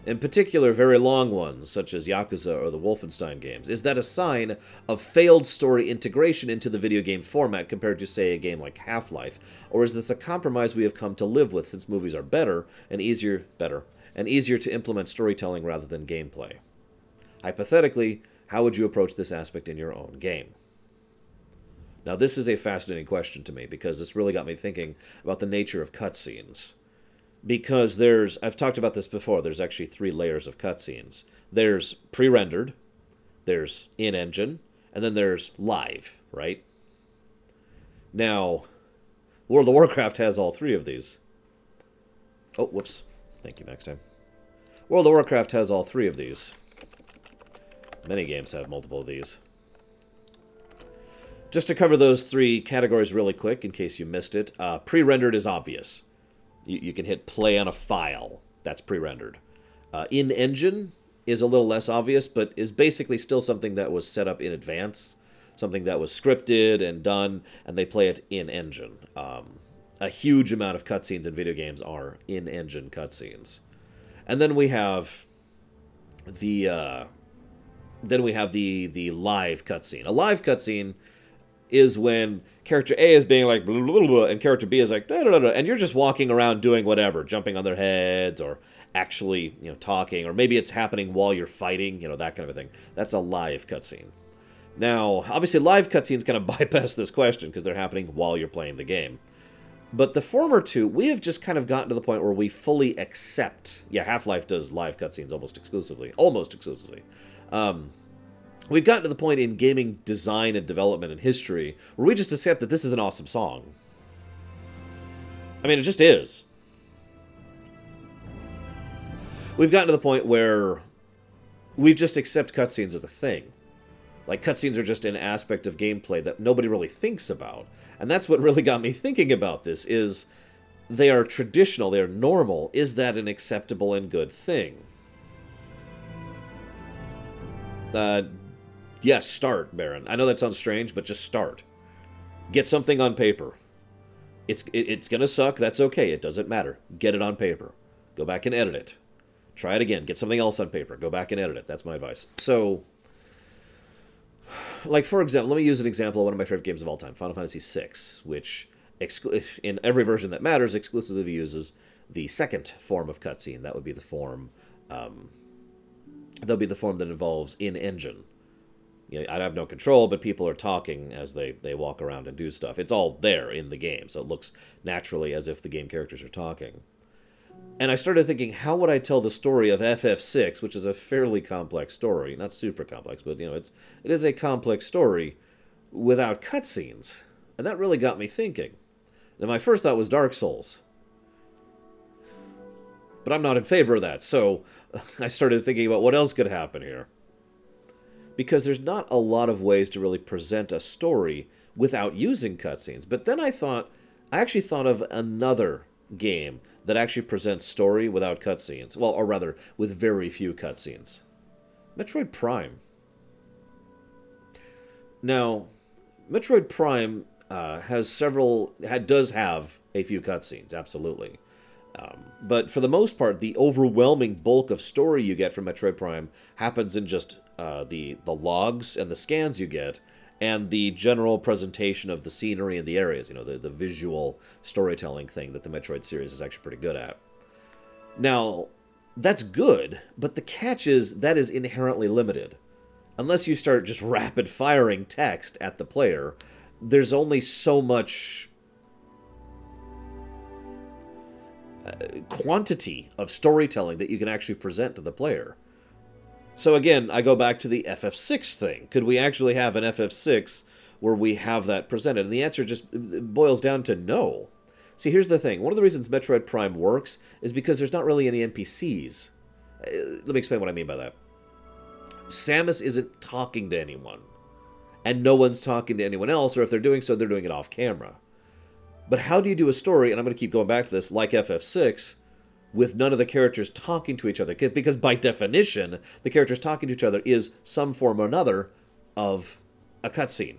in particular very long ones, such as Yakuza or the Wolfenstein games? Is that a sign of failed story integration into the video game format compared to, say, a game like Half-Life? Or is this a compromise we have come to live with since movies are better and easier to implement storytelling rather than gameplay? Hypothetically, how would you approach this aspect in your own game? Now, this is a fascinating question to me because this really got me thinking about the nature of cutscenes. Because I've talked about this before, there's actually 3 layers of cutscenes. There's pre-rendered, there's in-engine, and then there's live, right? Now, World of Warcraft has all 3 of these. Oh, whoops. Thank you, Max Time. World of Warcraft has all 3 of these. Many games have multiple of these. Just to cover those 3 categories really quick, in case you missed it, pre-rendered is obvious. You can hit play on a file. That's pre-rendered. In-engine is a little less obvious, but is basically still something that was set up in advance, something that was scripted and done, and they play it in-engine. A huge amount of cutscenes in video games are in-engine cutscenes. And then we have the live cutscene. A live cutscene is when character A is being like blah, blah, blah, and character B is like da, da, da, da, and you're just walking around doing whatever, jumping on their heads or actually, talking, or maybe it's happening while you're fighting, that kind of a thing. That's a live cutscene. Now, obviously live cutscenes kind of bypass this question because they're happening while you're playing the game. But the former two, we have just kind of gotten to the point where we fully accept. Yeah, Half-Life does live cutscenes almost exclusively. We've gotten to the point in gaming design and development and history where we just accept that this is an awesome song. I mean, it just is. We've gotten to the point where we just accept cutscenes as a thing. Like, cutscenes are just an aspect of gameplay that nobody really thinks about. And that's what really got me thinking about this, is they are traditional, they are normal. Is that an acceptable and good thing? Yes, start, Baron. I know that sounds strange, but just start. Get something on paper. It's gonna suck, that's okay, it doesn't matter. Get it on paper. Go back and edit it. Try it again, get something else on paper. Go back and edit it. That's my advice. So, like, for example, let me use an example of one of my favorite games of all time, Final Fantasy VI, which, in every version that matters, exclusively uses the second form of cutscene. That would be the form, that involves in-engine. I have no control, but people are talking as they walk around and do stuff. It's all there in the game, so it looks naturally as if the game characters are talking. And I started thinking, how would I tell the story of FF6, which is a fairly complex story, not super complex, but it is a complex story, without cutscenes? And that really got me thinking. Now, my first thought was Dark Souls, but I'm not in favor of that, so I started thinking about what else could happen here. Because there's not a lot of ways to really present a story without using cutscenes. But then I actually thought of another game that actually presents story without cutscenes. Well, or rather, with very few cutscenes. Metroid Prime. Now, Metroid Prime does have a few cutscenes, absolutely. But for the most part, the overwhelming bulk of story you get from Metroid Prime happens in just the logs and the scans you get, and the general presentation of the scenery and the areas, the visual storytelling thing that the Metroid series is actually pretty good at. Now, that's good, but the catch is that is inherently limited. Unless you start just rapid-firing text at the player, there's only so much quantity of storytelling that you can actually present to the player. So again, I go back to the FF6 thing. Could we actually have an FF6 where we have that presented? And the answer just boils down to no. See, here's the thing. One of the reasons Metroid Prime works is because there's not really any NPCs. Let me explain what I mean by that. Samus isn't talking to anyone. And no one's talking to anyone else, or if they're doing so, they're doing it off camera. But how do you do a story, and I'm going to keep going back to this, like FF6, with none of the characters talking to each other? Because by definition, the characters talking to each other is some form or another of a cutscene.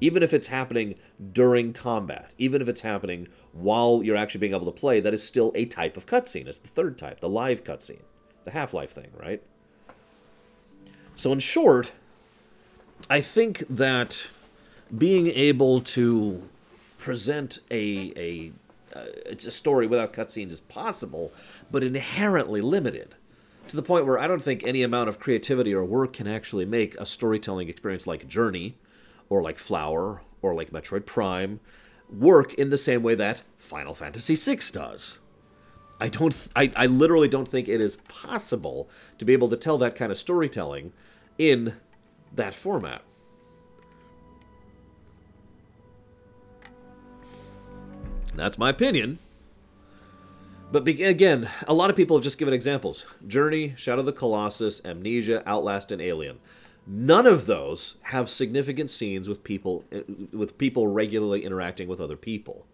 Even if it's happening during combat, even if it's happening while you're actually being able to play, that is still a type of cutscene. It's the third type, the live cutscene. the Half-Life thing, right? So in short, I think that being able to present it's a story without cutscenes is possible, but inherently limited. To the point where I don't think any amount of creativity or work can actually make a storytelling experience like Journey, or like Flower, or like Metroid Prime, work in the same way that Final Fantasy VI does. I literally don't think it is possible to be able to tell that kind of storytelling in that format. That's my opinion. But again, a lot of people have just given examples. Journey, Shadow of the Colossus, Amnesia, Outlast, and Alien. None of those have significant scenes with people regularly interacting with other people.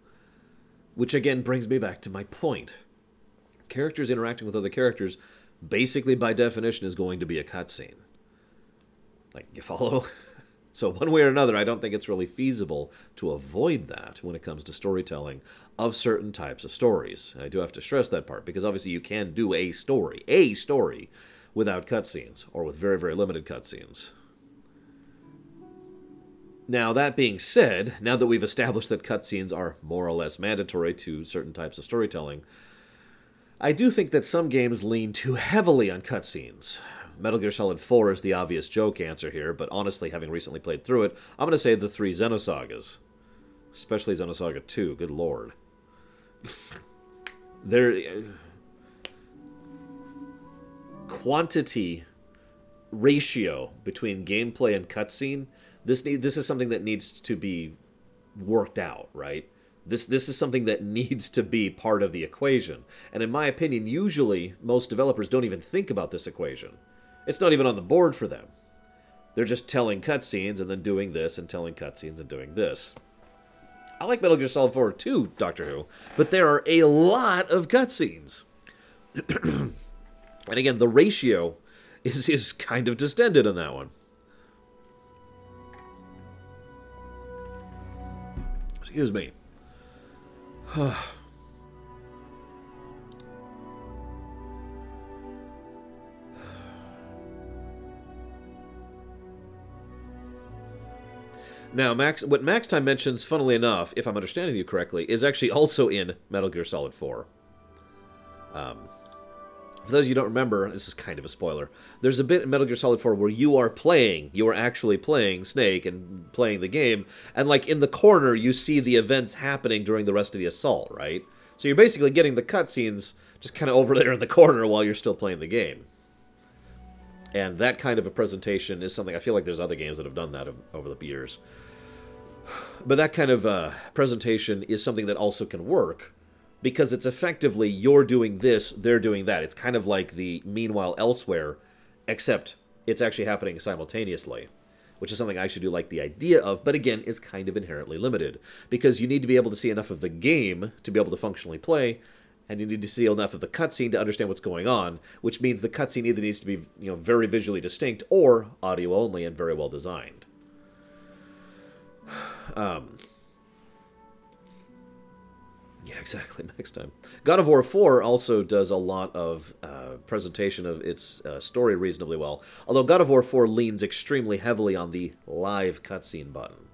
Which again brings me back to my point. Characters interacting with other characters, basically by definition, is going to be a cutscene. Like, you follow? So one way or another, I don't think it's really feasible to avoid that when it comes to storytelling of certain types of stories. And I do have to stress that part, because obviously you can do a story, without cutscenes, or with very, very limited cutscenes. Now, that being said, now that we've established that cutscenes are more or less mandatory to certain types of storytelling, I do think that some games lean too heavily on cutscenes. Metal Gear Solid 4 is the obvious joke answer here, but honestly, having recently played through it, I'm going to say the 3 Xenosagas. Especially Xenosaga 2, good lord. Quantity ratio between gameplay and cutscene, this is something that needs to be worked out, right? This is something that needs to be part of the equation. And in my opinion, usually most developers don't even think about this equation. It's not even on the board for them. They're just telling cutscenes and then doing this and telling cutscenes and doing this. I like Metal Gear Solid 4 too, Doctor Who, but there are a lot of cutscenes. And again, the ratio is kind of distended on that one. Excuse me. Now, what Max Time mentions, funnily enough, if I'm understanding you correctly, is actually also in Metal Gear Solid 4. For those of you who don't remember, this is kind of a spoiler, there's a bit in Metal Gear Solid 4 where you are actually playing Snake and playing the game, and like in the corner you see the events happening during the rest of the assault, right? So you're basically getting the cutscenes just kind of over there in the corner while you're still playing the game. And that kind of a presentation is something, I feel like there's other games that have done that over the years. But that kind of presentation is something that also can work, because it's effectively, you're doing this, they're doing that. It's kind of like the Meanwhile Elsewhere, except it's actually happening simultaneously, which is something I actually do like the idea of, but again, is kind of inherently limited, because you need to be able to see enough of the game to be able to functionally play, and you need to see enough of the cutscene to understand what's going on, which means the cutscene either needs to be, very visually distinct, or audio only and very well designed. Yeah, exactly, next time. God of War 4 also does a lot of presentation of its story reasonably well, although God of War 4 leans extremely heavily on the live cutscene button,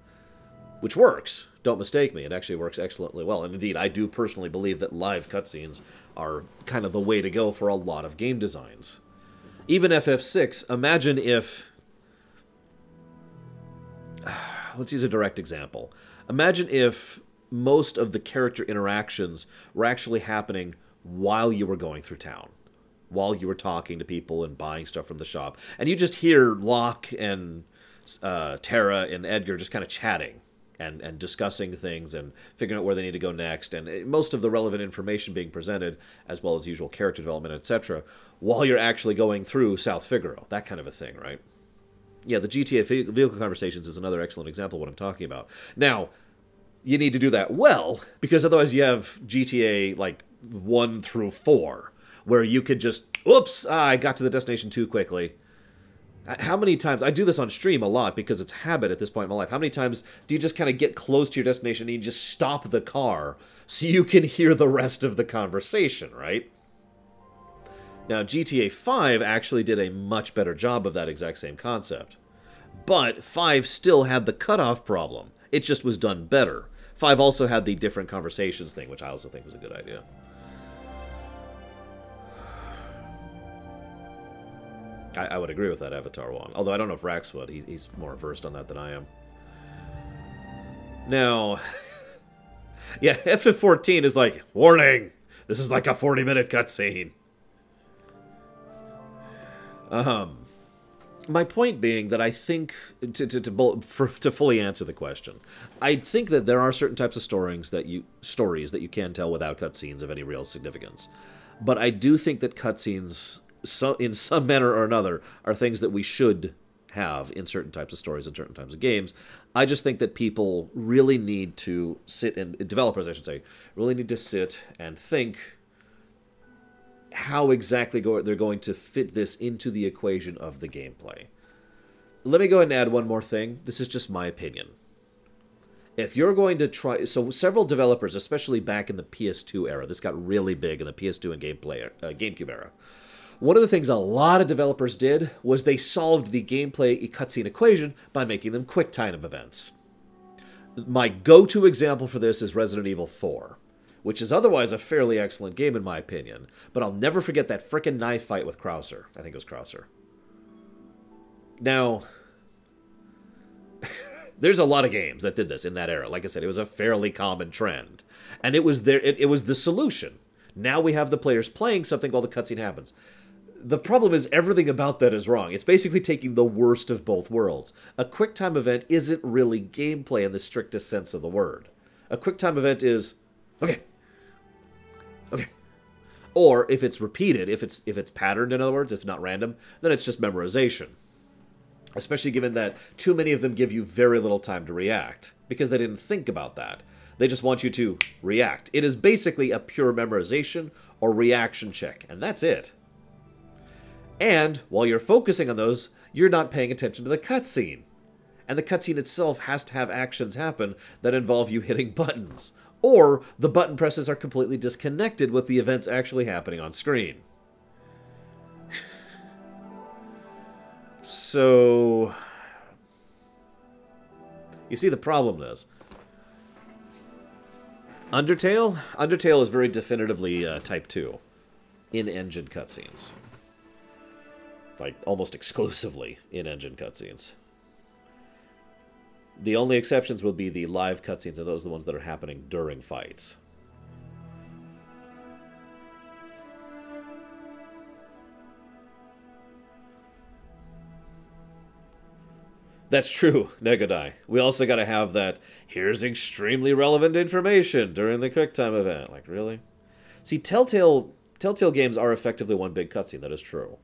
which works. Don't mistake me, it actually works excellently well. And indeed, I do personally believe that live cutscenes are kind of the way to go for a lot of game designs. Even FF6, imagine if... Let's use a direct example. Imagine if most of the character interactions were actually happening while you were going through town, while you were talking to people and buying stuff from the shop. And you just hear Locke and Tara and Edgar just kind of chatting and discussing things and figuring out where they need to go next, and most of the relevant information being presented, as well as usual character development, etc., while you're actually going through South Figaro. That kind of a thing, right? Yeah, the GTA vehicle conversations is another excellent example of what I'm talking about. Now, you need to do that well, because otherwise you have GTA, like, 1 through 4, where you could just, oops, I got to the destination too quickly. How many times, I do this on stream a lot because it's habit at this point in my life, how many times do you just kind of get close to your destination and you just stop the car so you can hear the rest of the conversation, right? Now, GTA 5 actually did a much better job of that exact same concept. But 5 still had the cutoff problem. It just was done better. 5 also had the different conversations thing, which I also think was a good idea. I would agree with that, Avatar Wong. Although I don't know if Rax would. He's more versed on that than I am. Now, yeah, FF14 is like, warning! This is like a 40-minute cutscene. My point being that I think, to fully answer the question, I think that there are certain types of stories that you can tell without cutscenes of any real significance. But I do think that cutscenes, in some manner or another, are things that we should have in certain types of stories and certain types of games. I just think that people really need to sit, and developers, I should say, really need to sit and think how exactly they're going to fit this into the equation of the gameplay. Let me go ahead and add one more thing. This is just my opinion. If you're going to try... So several developers, especially back in the PS2 era, this got really big in the PS2 and GameCube era. One of the things a lot of developers did was they solved the gameplay cutscene equation by making them QuickTime events. My go-to example for this is Resident Evil 4. Which is otherwise a fairly excellent game in my opinion. But I'll never forget that frickin' knife fight with Krauser. I think it was Krauser. Now, there's a lot of games that did this in that era. Like I said, it was a fairly common trend. And it was it was the solution. Now we have the players playing something while the cutscene happens. The problem is everything about that is wrong. It's basically taking the worst of both worlds. A QuickTime event isn't really gameplay in the strictest sense of the word. A QuickTime event is, okay. Or if it's repeated, if it's patterned, in other words, if it's not random, then it's just memorization. Especially given that too many of them give you very little time to react, because they didn't think about that. They just want you to react. It is basically a pure memorization or reaction check, and that's it. And while you're focusing on those, you're not paying attention to the cutscene. And the cutscene itself has to have actions happen that involve you hitting buttons. Or the button presses are completely disconnected with the events actually happening on screen. So, you see the problem is, Undertale is very definitively Type 2 in-engine cutscenes. Like, almost exclusively in-engine cutscenes. The only exceptions will be the live cutscenes, and those are the ones that are happening during fights. That's true, Negodai. We also got to have that, here's extremely relevant information during the QuickTime event. Like, really? See, Telltale games are effectively one big cutscene, that is true.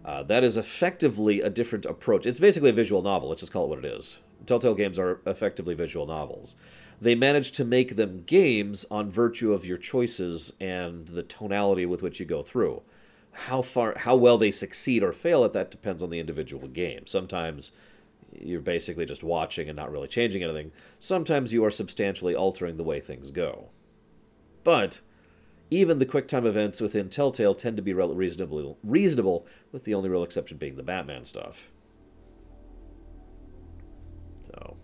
That is effectively a different approach. It's basically a visual novel, let's just call it what it is. Telltale games are effectively visual novels. They manage to make them games on virtue of your choices and the tonality with which you go through. How well they succeed or fail at that depends on the individual game. Sometimes you're basically just watching and not really changing anything. Sometimes you are substantially altering the way things go. But even the QuickTime events within Telltale tend to be reasonable, with the only real exception being the Batman stuff. So,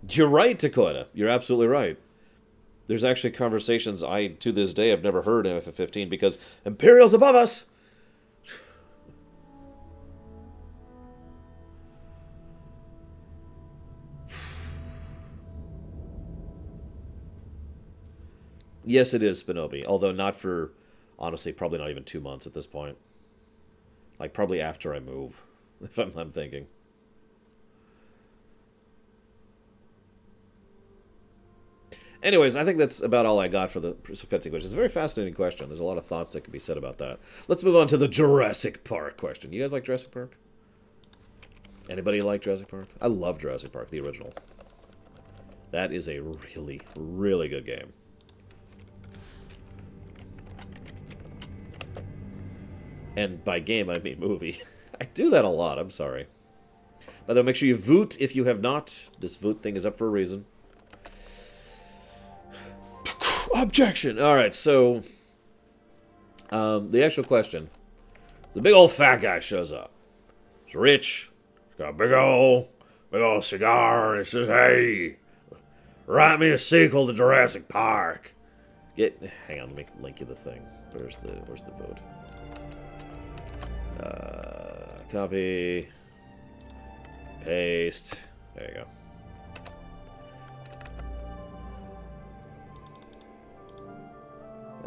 you're right, Dakota. You're absolutely right. There's actually conversations I, to this day, have never heard in FF15 because Imperial's above us! Yes, it is Spinobi, although not for, honestly, probably not even 2 months at this point. Like, probably after I move, if I'm thinking. Anyways, I think that's about all I got for the cutscene question. It's a very fascinating question. There's a lot of thoughts that can be said about that. Let's move on to the Jurassic Park question. You guys like Jurassic Park? Anybody like Jurassic Park? I love Jurassic Park, the original. That is a really, really good game. And by game, I mean movie. I do that a lot, I'm sorry. By the way, make sure you vote if you have not. This vote thing is up for a reason. Objection! Alright, so... the actual question. The big old fat guy shows up. He's rich. He's got a big old cigar, and he says, "Hey, write me a sequel to Jurassic Park." Hang on, let me link you the thing. Where's the vote? Copy. Paste. There you go.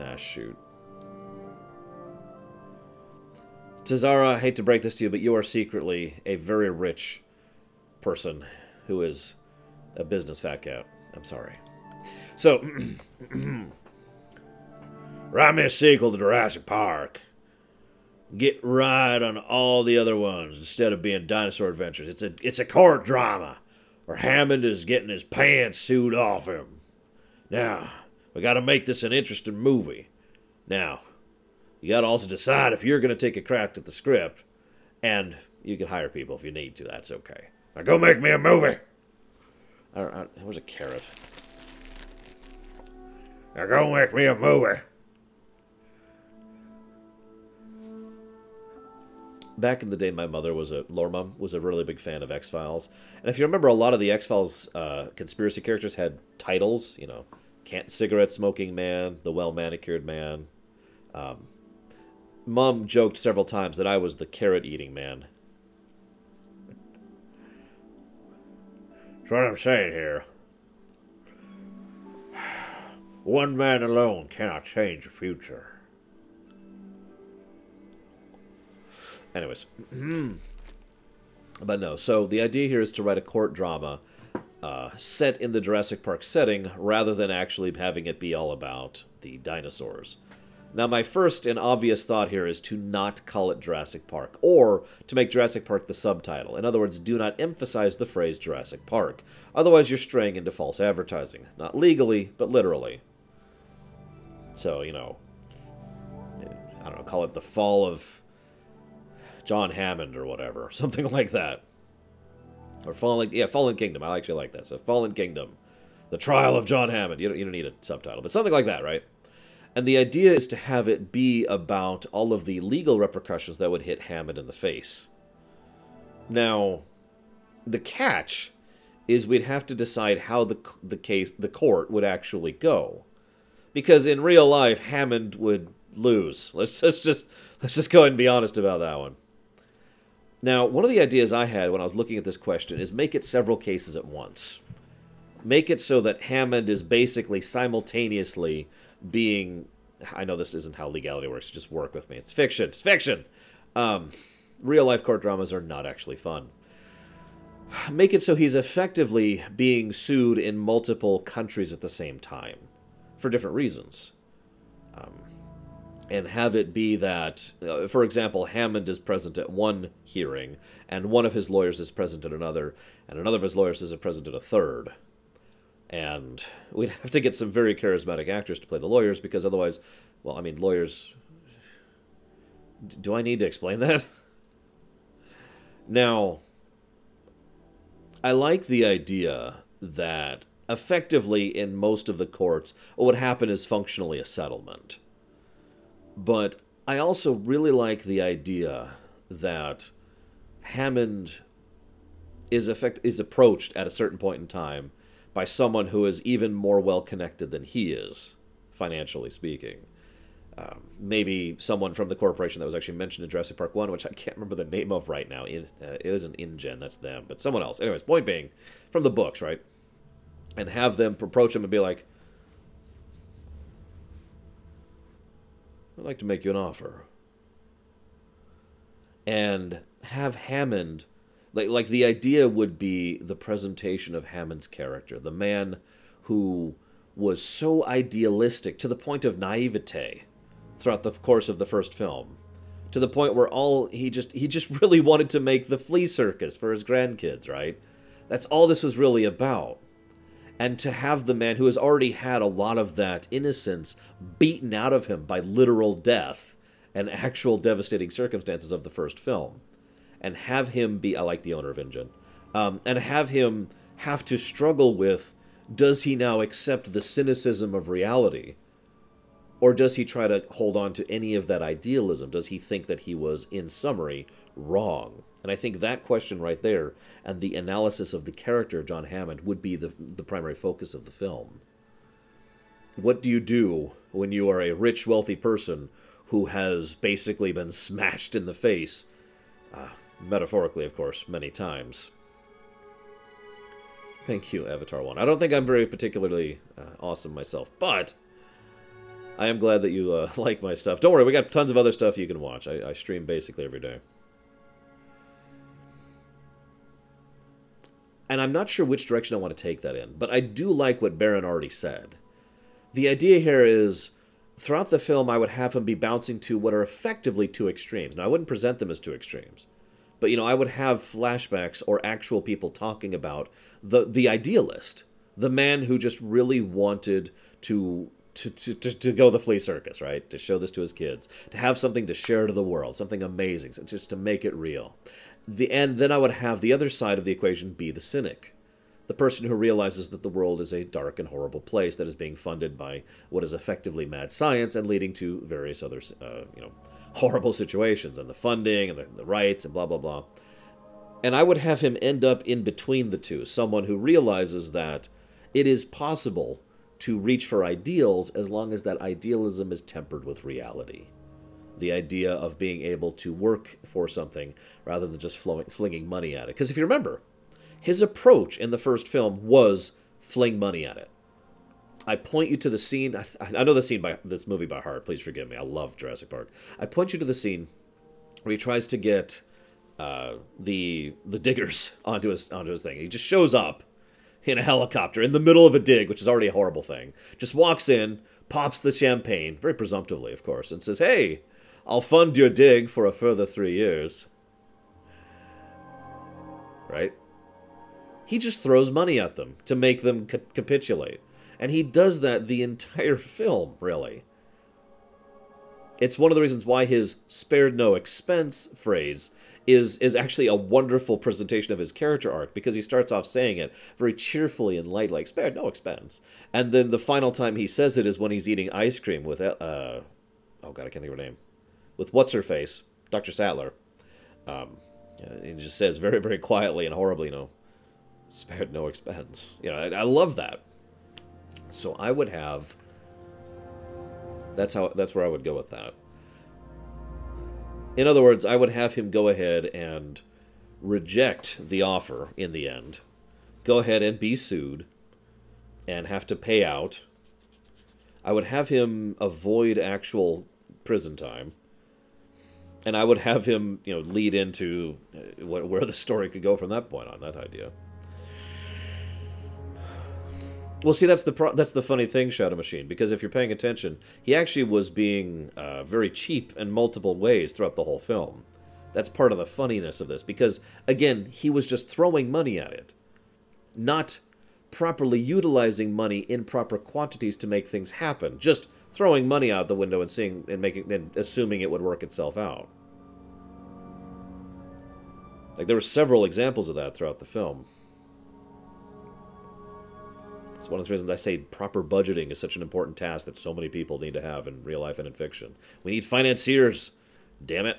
Ah, shoot. Tazara, I hate to break this to you, but you are secretly a very rich person who is a business fat cat. I'm sorry. So, write me a sequel to Jurassic Park. Get right on all the other ones instead of being dinosaur adventures. It's a court drama where Hammond is getting his pants sewed off him. Now, we got to make this an interesting movie. Now, you got to also decide if you're going to take a crack at the script, and you can hire people if you need to. That's okay. Now go make me a movie. Where's a carrot? Now go make me a movie. Back in the day, my mother Lore Mom was a really big fan of X-Files. And if you remember, a lot of the X-Files conspiracy characters had titles, you know, cigarette smoking man, the well-manicured man. Mom joked several times that I was the carrot-eating man. That's what I'm saying here. One man alone cannot change the future. Anyways. But no, so the idea here is to write a court drama set in the Jurassic Park setting rather than actually having it be all about the dinosaurs. Now, my first and obvious thought here is to not call it Jurassic Park, or to make Jurassic Park the subtitle. In other words, do not emphasize the phrase Jurassic Park. Otherwise, you're straying into false advertising. Not legally, but literally. So, you know, I don't know, call it the Fall of John Hammond or whatever. Something like that. Or Fallen Kingdom. I actually like that. So, Fallen Kingdom. The Trial of John Hammond. You don't need a subtitle, but something like that, right? And the idea is to have it be about all of the legal repercussions that would hit Hammond in the face. Now, the catch is we'd have to decide how the court would actually go. Because in real life, Hammond would lose. Let's just go ahead and be honest about that one. Now, one of the ideas I had when I was looking at this question is make it several cases at once. Make it so that Hammond is basically simultaneously being... I know this isn't how legality works, just work with me. It's fiction. It's fiction! Real-life court dramas are not actually fun. Make it so he's effectively being sued in multiple countries at the same time. For different reasons. And have it be that, for example, Hammond is present at one hearing, and one of his lawyers is present at another, and another of his lawyers is present at a third. And we'd have to get some very charismatic actors to play the lawyers, because otherwise, well, I mean, lawyers... Do I need to explain that? Now, I like the idea that effectively in most of the courts, what would happen is functionally a settlement. But I also really like the idea that Hammond is approached at a certain point in time by someone who is even more well-connected than he is, financially speaking. Maybe someone from the corporation that was actually mentioned in Jurassic Park 1, which I can't remember the name of right now. It isn't InGen, that's them, but someone else. Anyways, point being, from the books, right? And have them approach him and be like, I'd like to make you an offer. And have Hammond... Like the idea would be the presentation of Hammond's character. The man who was so idealistic to the point of naivete throughout the course of the first film. To the point where he just really wanted to make the flea circus for his grandkids, right? That's all this was really about. And to have the man who has already had a lot of that innocence beaten out of him by literal death and actual devastating circumstances of the first film. And have him be... I like the owner of InGen. And have him have to struggle with does he now accept the cynicism of reality? Or does he try to hold on to any of that idealism? Does he think that he was, in summary, wrong? And I think that question right there, and the analysis of the character of John Hammond, would be the primary focus of the film. What do you do when you are a rich, wealthy person who has basically been smashed in the face, metaphorically, of course, many times? Thank you, Avatar 1. I don't think I'm very particularly awesome myself, but I am glad that you like my stuff. Don't worry, we got tons of other stuff you can watch. I stream basically every day. And I'm not sure which direction I want to take that in, but I do like what Baron already said. The idea here is, throughout the film, I would have him be bouncing to what are effectively two extremes. Now, I wouldn't present them as two extremes, but, you know, I would have flashbacks or actual people talking about the idealist, the man who just really wanted to go the flea circus, right? To show this to his kids, to have something to share to the world, something amazing, just to make it real. And then I would have the other side of the equation be the cynic, the person who realizes that the world is a dark and horrible place that is being funded by what is effectively mad science and leading to various other, horrible situations, and the funding and the rights and blah, blah, blah. And I would have him end up in between the two, someone who realizes that it is possible to reach for ideals as long as that idealism is tempered with reality. The idea of being able to work for something rather than just flinging money at it. Because if you remember, his approach in the first film was fling money at it. I point you to the scene. I know the scene by this movie by heart. Please forgive me. I love Jurassic Park. I point you to the scene where he tries to get the diggers onto his thing. He just shows up in a helicopter in the middle of a dig, which is already a horrible thing. Just walks in, pops the champagne, very presumptively, of course, and says, "Hey, I'll fund your dig for a further 3 years." Right? He just throws money at them to make them capitulate. And he does that the entire film, really. It's one of the reasons why his "spared no expense" phrase is actually a wonderful presentation of his character arc, because he starts off saying it very cheerfully and light, like, "spared no expense." And then the final time he says it is when he's eating ice cream with, oh God, I can't think of her name. With what's-her-face, Dr. Sattler. He just says very, very quietly and horribly, "spared no expense." I love that. So I would have... That's where I would go with that. In other words, I would have him go ahead and reject the offer in the end. Go ahead and be sued and have to pay out. I would have him avoid actual prison time. And I would have him, lead into where the story could go from that point on, that idea. Well, see, that's the funny thing, Shadow Machine, because if you're paying attention, he actually was being very cheap in multiple ways throughout the whole film. That's part of the funniness of this, because, again, he was just throwing money at it, not properly utilizing money in proper quantities to make things happen, just throwing money out the window and assuming it would work itself out. Like, there were several examples of that throughout the film. It's one of the reasons I say proper budgeting is such an important task that so many people need to have in real life and in fiction. We need financiers. Damn it.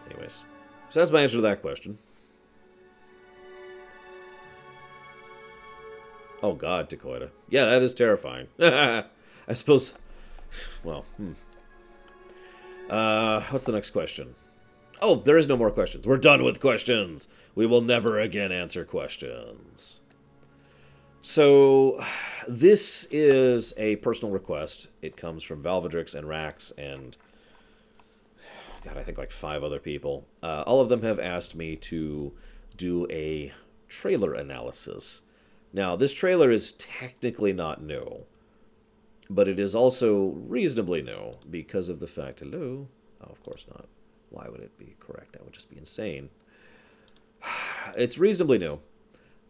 Anyways, so that's my answer to that question. Oh God, Takoida. Yeah, that is terrifying. I suppose... Well, what's the next question? Oh, there is no more questions. We're done with questions. We will never again answer questions. So, this is a personal request. It comes from Valvedrix and Rax and... God, I think like 5 other people. All of them have asked me to do a trailer analysis. Now, this trailer is technically not new, but it is also reasonably new because of the fact... Hello? Oh, of course not. Why would it be correct? That would just be insane. It's reasonably new,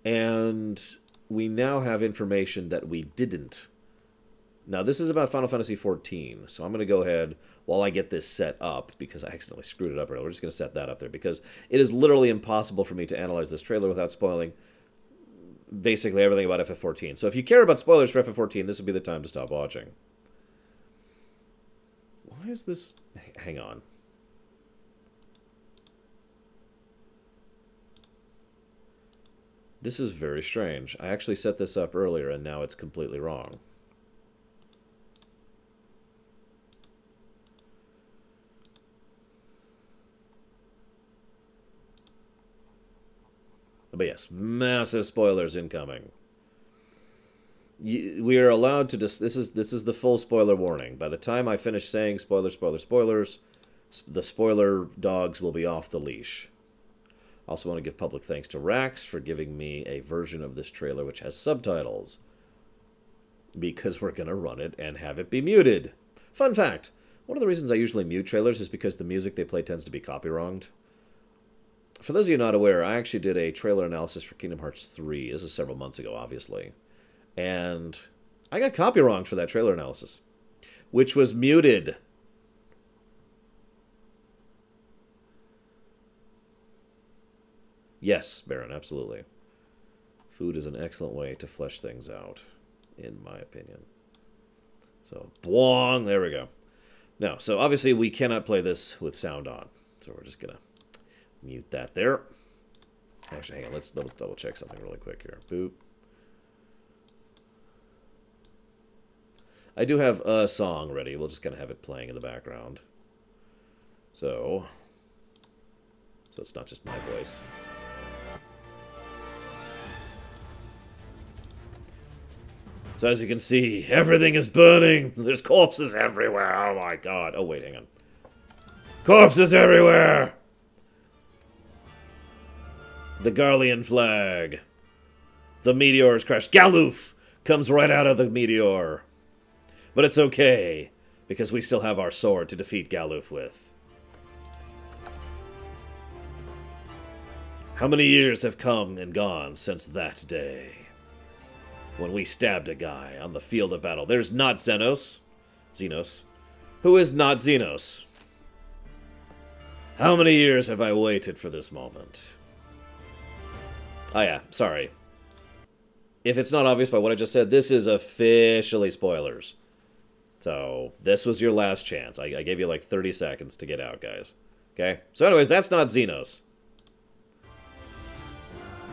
and we now have information that we didn't Now, this is about Final Fantasy XIV, so I'm going to go ahead, while I get this set up, because I accidentally screwed it up earlier, we're just going to set that up there, because it is literally impossible for me to analyze this trailer without spoiling basically everything about FF14. So if you care about spoilers for FF14, this would be the time to stop watching. Why is this... Hang on. This is very strange. I actually set this up earlier, and now it's completely wrong. But yes, massive spoilers incoming. We are allowed to this is the full spoiler warning. By the time I finish saying spoilers, the spoiler dogs will be off the leash. I also want to give public thanks to Rax for giving me a version of this trailer which has subtitles, because we're going to run it and have it be muted. Fun fact, one of the reasons I usually mute trailers is because the music they play tends to be copy-wronged. For those of you not aware, I actually did a trailer analysis for Kingdom Hearts 3. This is several months ago, obviously. And I got copy-wronged for that trailer analysis, which was muted. Yes, Baron, absolutely. Food is an excellent way to flesh things out, in my opinion. So, boing, there we go. No, so obviously we cannot play this with sound on. So we're just going to mute that there. Actually, hang on. Let's double check something really quick here. Boop. I do have a song ready. We'll just kind of have it playing in the background. So it's not just my voice. So as you can see, everything is burning. There's corpses everywhere. Oh my god. Oh wait, hang on. Corpses everywhere! The Garlean flag. The meteor is crashed. Galoof comes right out of the meteor. But it's okay, because we still have our sword to defeat Galoof with. How many years have come and gone since that day? When we stabbed a guy on the field of battle. There's not Xenos. Who is not Xenos? How many years have I waited for this moment? Oh yeah, sorry. If it's not obvious by what I just said, this is officially spoilers. So, this was your last chance. I gave you like 30 seconds to get out, guys. Okay? So anyways, that's not Xenos.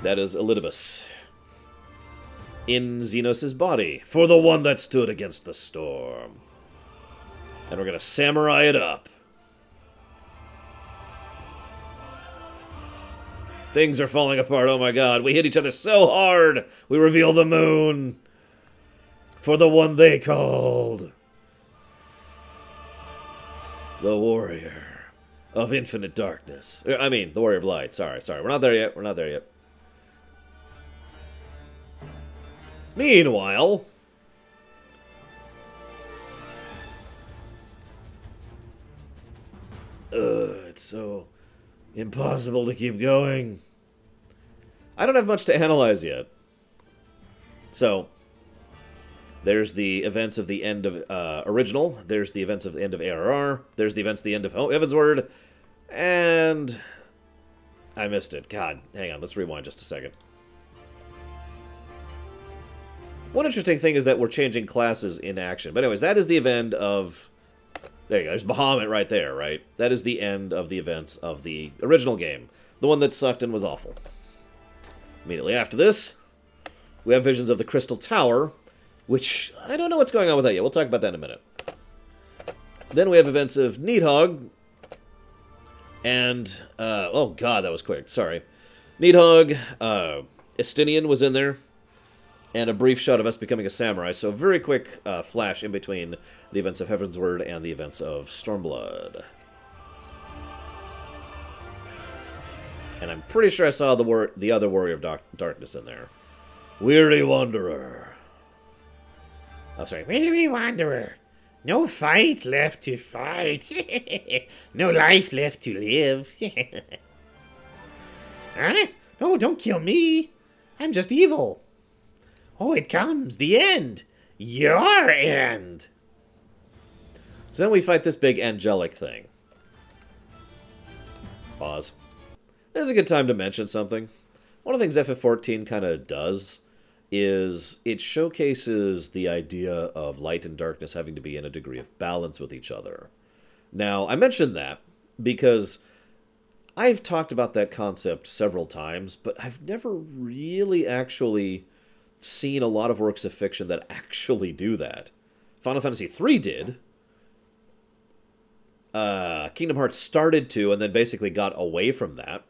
That is Elidibus. In Xenos' body, for the one that stood against the storm. And we're gonna samurai it up. Things are falling apart, oh my god. We hit each other so hard, we reveal the moon. For the one they called the Warrior of Infinite Darkness. I mean, the Warrior of Light. Sorry. We're not there yet. Meanwhile... it's so impossible to keep going. I don't have much to analyze yet. So, there's the events of the end of Original, there's the events of the end of ARR, there's the events of the end of Heavensward, and... I missed it. God, hang on, let's rewind just a second. One interesting thing is that we're changing classes in action. But anyways, that is the event of... There you go, there's Bahamut right there, right? That is the end of the events of the original game. The one that sucked and was awful. Immediately after this, we have visions of the Crystal Tower, which I don't know what's going on with that yet. We'll talk about that in a minute. Then we have events of Needhog, and, oh god, that was quick, sorry. Needhog, Estinian was in there, and a brief shot of us becoming a samurai, so a very quick flash in between the events of Heavensward and the events of Stormblood. And I'm pretty sure I saw the other Warrior of Darkness in there. Weary Wanderer. Oh, sorry. Weary Wanderer. No fight left to fight. No life left to live. Huh? No, don't kill me. I'm just evil. Oh, it comes. The end. Your end. So then we fight this big angelic thing. Pause. This is a good time to mention something. One of the things FF14 kind of does is it showcases the idea of light and darkness having to be in a degree of balance with each other. Now, I mentioned that because I've talked about that concept several times, but I've never really actually seen a lot of works of fiction that actually do that. Final Fantasy III did. Kingdom Hearts started to, and then basically got away from that.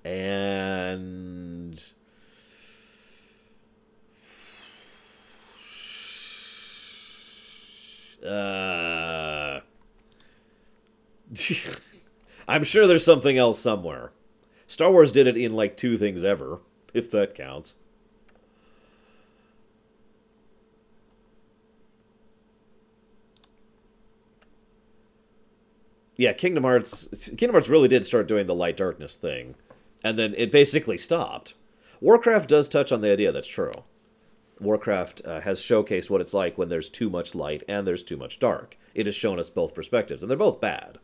And I'm sure there's something else somewhere. Star Wars did it in like 2 things ever, if that counts. Yeah, Kingdom Hearts really did start doing the light-darkness thing, and then it basically stopped. Warcraft does touch on the idea, that's true. Warcraft has showcased what it's like when there's too much light and there's too much dark. It has shown us both perspectives, and they're both bad.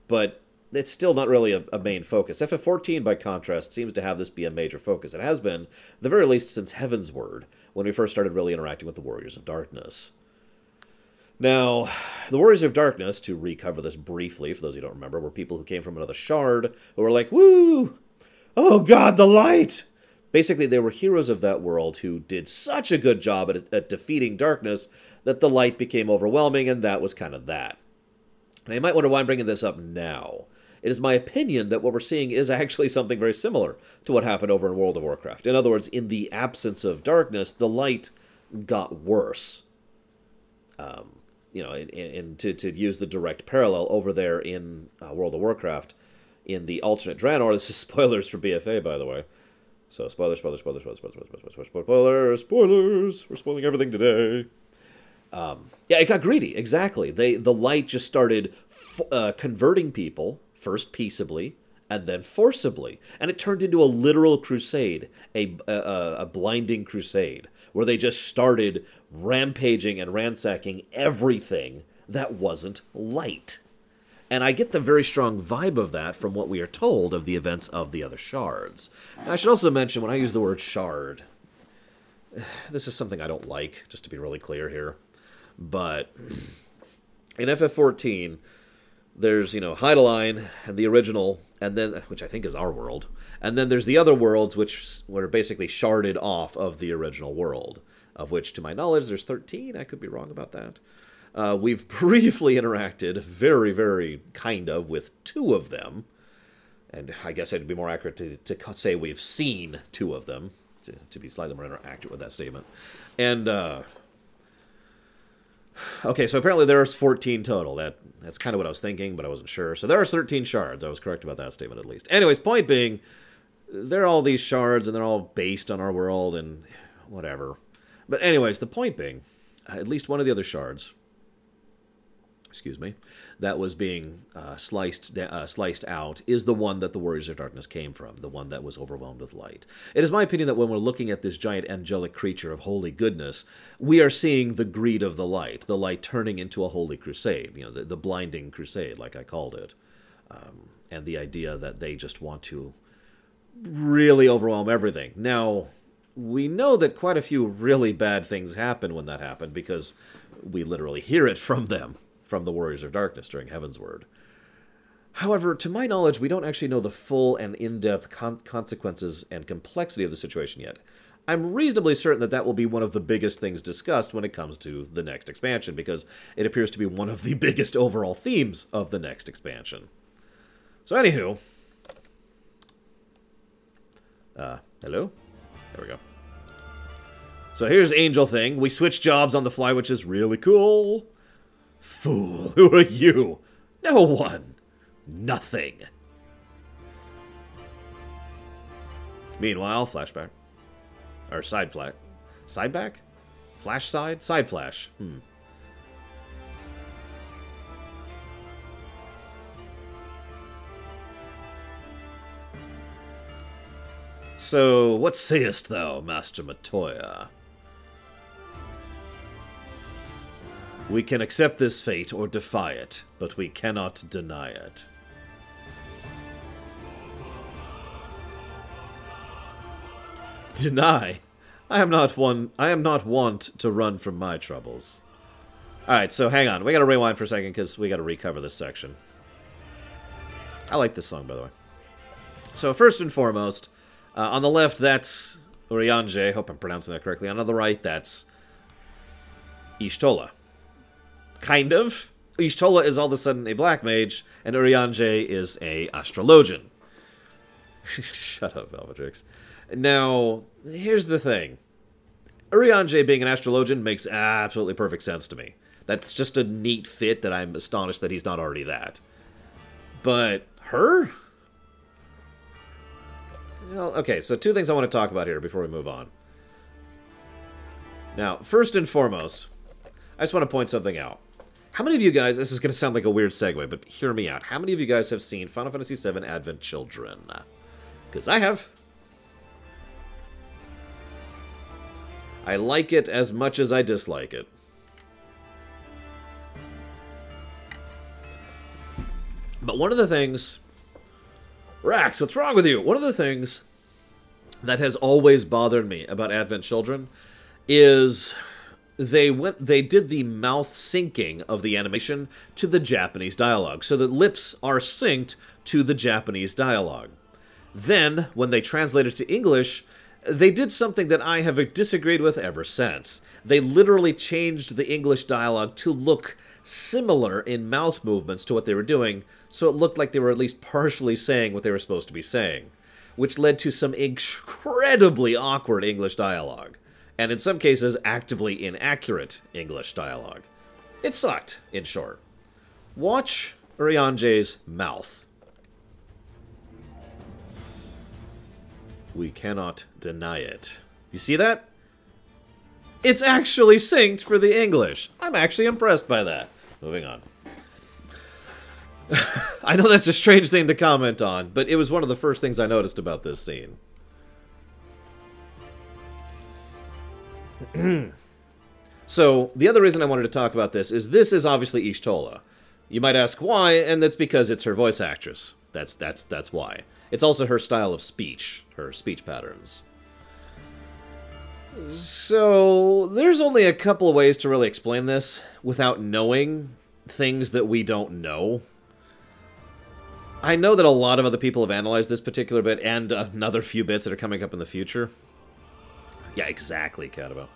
But it's still not really a main focus. FF14, by contrast, seems to have this be a major focus. It has been, at the very least, since Heavensward, when we first started really interacting with the Warriors of Darkness. Now, the Warriors of Darkness, to recover this briefly, for those who don't remember, were people who came from another shard, who were like, woo! Oh god, the light! Basically, they were heroes of that world who did such a good job at defeating darkness that the light became overwhelming, and that was kind of that. Now, you might wonder why I'm bringing this up now. It is my opinion that what we're seeing is actually something very similar to what happened over in World of Warcraft. In other words, in the absence of darkness, the light got worse. You know, to use the direct parallel over there in World of Warcraft, in the alternate Draenor, this is spoilers for BFA, by the way. So, spoilers. We're spoiling everything today. Yeah, it got greedy, exactly. The light just started converting people, first peaceably, and then forcibly. And it turned into a literal crusade, a blinding crusade, where they just started rampaging and ransacking everything that wasn't light. And I get the very strong vibe of that from what we are told of the events of the other shards. And I should also mention, when I use the word shard, this is something I don't like, just to be really clear here. But in FF14, there's, you know, Heideline and the original, and then, which I think is our world, and then there's the other worlds which were basically sharded off of the original world, of which, to my knowledge, there's 13. I could be wrong about that. We've briefly interacted, very, very kind of, with 2 of them. And I guess it'd be more accurate to say we've seen 2 of them, to be slightly more accurate with that statement. And, okay, so apparently there's 14 total. That's kind of what I was thinking, but I wasn't sure. So there are 13 shards. I was correct about that statement, at least. Anyways, point being, there are all these shards, and they're all based on our world, and whatever. But anyways, the point being, at least one of the other shards, excuse me, that was being sliced out is the one that the Warriors of Darkness came from, the one that was overwhelmed with light. It is my opinion that when we're looking at this giant angelic creature of holy goodness, we are seeing the greed of the light turning into a holy crusade, you know, the blinding crusade, like I called it, and the idea that they just want to really overwhelm everything. Now, we know that quite a few really bad things happen when that happened, because we literally hear it from them, from the Warriors of Darkness during Heavensward. However, to my knowledge, we don't actually know the full and in-depth consequences and complexity of the situation yet. I'm reasonably certain that that will be one of the biggest things discussed when it comes to the next expansion, because it appears to be one of the biggest overall themes of the next expansion. So anywho, hello? There we go. So here's Angel Thing. We switch jobs on the fly, which is really cool. Fool, who are you? No one. Nothing. Meanwhile, flashback. Or side flash. Sideback? Flash side? Side flash. So, what sayest thou, Master Matoya? We can accept this fate or defy it, but we cannot deny it. Deny? I am not wont to run from my troubles. Alright, so hang on. We gotta rewind for a second because we gotta recover this section. I like this song, by the way. So first and foremost, on the left, that's Urianger. Hope I'm pronouncing that correctly. On the right, that's Y'shtola. Kind of. Y'shtola is all of a sudden a black mage, and Urianger is a astrologian. Shut up, Valvatrix. Now, here's the thing. Urianger being an astrologian makes absolutely perfect sense to me. That's just a neat fit that I'm astonished that he's not already that. But her? Well, okay, so two things I want to talk about here before we move on. Now, first and foremost, I just want to point something out. How many of you guys, this is going to sound like a weird segue, but hear me out. How many of you guys have seen Final Fantasy VII Advent Children? Because I have. I like it as much as I dislike it. But one of the things... Rax, what's wrong with you? One of the things that has always bothered me about Advent Children is they did the mouth syncing of the animation to the Japanese dialogue. So the lips are synced to the Japanese dialogue. Then, when they translated to English, they did something that I have disagreed with ever since. They literally changed the English dialogue to look similar in mouth movements to what they were doing, so it looked like they were at least partially saying what they were supposed to be saying, which led to some incredibly awkward English dialogue, and in some cases, actively inaccurate English dialogue. It sucked, in short. Watch Urianger's mouth. We cannot deny it. You see that? It's actually synced for the English. I'm actually impressed by that. Moving on. I know that's a strange thing to comment on, but it was one of the first things I noticed about this scene. So, the other reason I wanted to talk about this is obviously Y'shtola. You might ask why, and that's because it's her voice actress. That's why. It's also her style of speech, her speech patterns. So, there's only a couple of ways to really explain this without knowing things that we don't know. I know that a lot of other people have analyzed this particular bit and another few bits that are coming up in the future. Yeah, exactly, Catabo.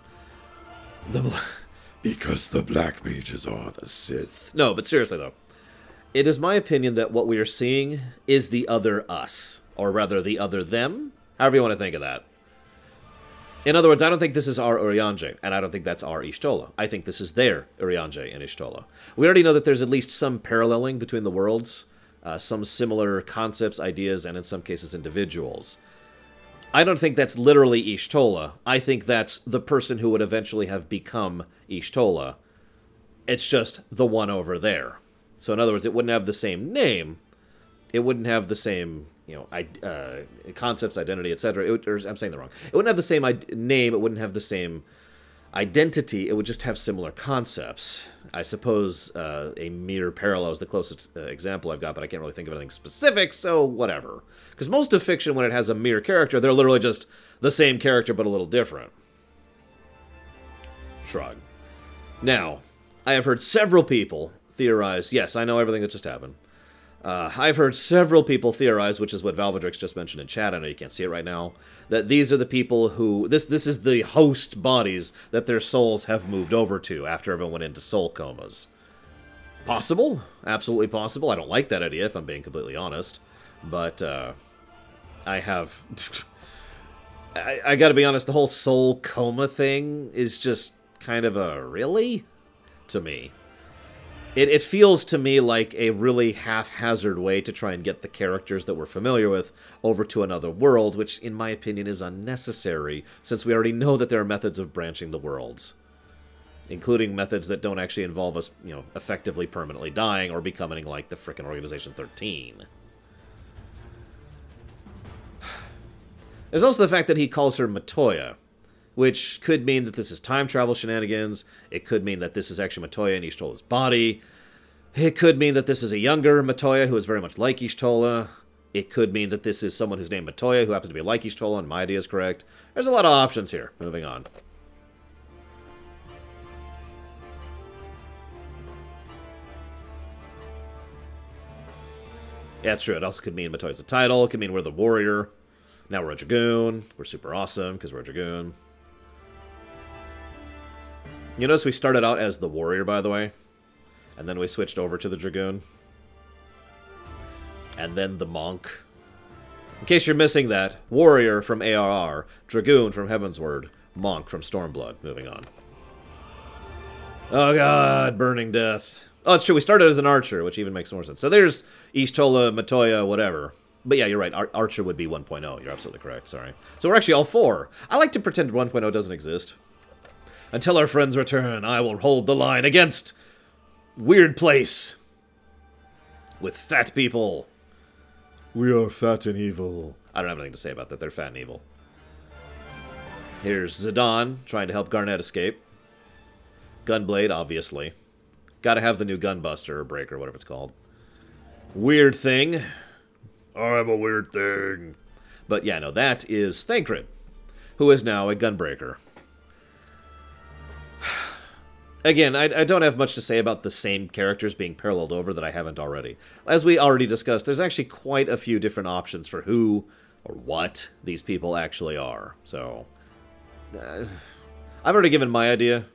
Because the black mages are the Sith. No, but seriously, though. It is my opinion that what we are seeing is the other us. Or rather, the other them. However you want to think of that. In other words, I don't think this is our Urianger, and I don't think that's our Y'shtola. I think this is their Urianger and Y'shtola. We already know that there's at least some paralleling between the worlds, some similar concepts, ideas, and in some cases individuals. I don't think that's literally Y'shtola. I think that's the person who would eventually have become Y'shtola. It's just the one over there. So in other words, it wouldn't have the same name. It wouldn't have the same, concepts, identity, etc. I'm saying that wrong. It wouldn't have the same name. It wouldn't have the same identity. It would just have similar concepts. I suppose a mere parallel is the closest example I've got, but I can't really think of anything specific, so whatever. Because most of fiction, when it has a mere character, they're literally just the same character, but a little different. Shrug. Now, I have heard several people theorize, yes, I know everything that just happened. I've heard several people theorize, which is what Valvadrix just mentioned in chat, I know you can't see it right now, that these are the people who, this is the host bodies that their souls have moved over to after everyone went into soul comas. Possible? Absolutely possible. I don't like that idea, if I'm being completely honest. But, I have... I gotta be honest, the whole soul coma thing is just kind of a really? To me. It feels to me like a really haphazard way to try and get the characters that we're familiar with over to another world, which, in my opinion, is unnecessary, since we already know that there are methods of branching the worlds. Including methods that don't actually involve us, effectively permanently dying or becoming like the frickin' Organization 13. There's also the fact that he calls her Matoya, which could mean that this is time travel shenanigans. It could mean that this is actually Matoya in Ishtola's body. It could mean that this is a younger Matoya who is very much like Ishtola. It could mean that this is someone who's named Matoya who happens to be like Ishtola, and my idea is correct. There's a lot of options here. Moving on. Yeah, it's true. It also could mean Matoya's the title. It could mean we're the warrior. Now we're a dragoon. We're super awesome because we're a dragoon. You notice we started out as the warrior, by the way. And then we switched over to the dragoon. And then the monk. In case you're missing that, warrior from ARR, dragoon from Heavensward, monk from Stormblood. Moving on. Oh god, burning death. Oh, it's true. We started as an archer, which even makes more sense. So there's Ishtola, Matoya, whatever. But yeah, you're right. Archer would be 1.0. You're absolutely correct. Sorry. So we're actually all 4. I like to pretend 1.0 doesn't exist. Until our friends return, I will hold the line against weird place with fat people. We are fat and evil. I don't have anything to say about that. They're fat and evil. Here's Zidane trying to help Garnet escape. Gunblade, obviously. Gotta have the new Gunbuster, or Breaker, whatever it's called. Weird Thing. I'm a weird thing. But yeah, no, that is Thancred, who is now a Gunbreaker. Again, I don't have much to say about the same characters being paralleled over that I haven't already. As we already discussed, there's actually quite a few different options for who or what these people actually are. So, I've already given my idea.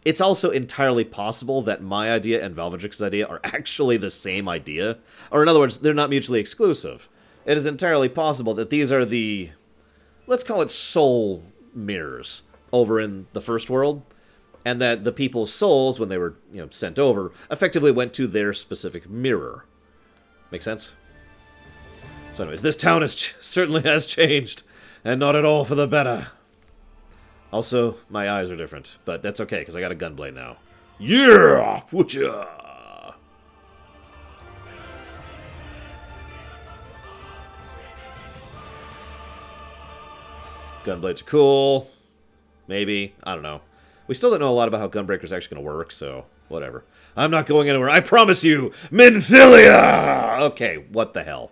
It's also entirely possible that my idea and Valvedrix's idea are actually the same idea. Or in other words, they're not mutually exclusive. It is entirely possible that these are the, let's call it soul mirrors over in the first world. And that the people's souls, when they were sent over, effectively went to their specific mirror. Make sense? So anyways, this town certainly has changed. And not at all for the better. Also, my eyes are different. But that's okay, because I got a gunblade now. Yeah! Woocha! Gunblades are cool. Maybe. I don't know. We still don't know a lot about how Gunbreaker's actually going to work, so whatever. I'm not going anywhere. I promise you! Minfilia! Okay, what the hell.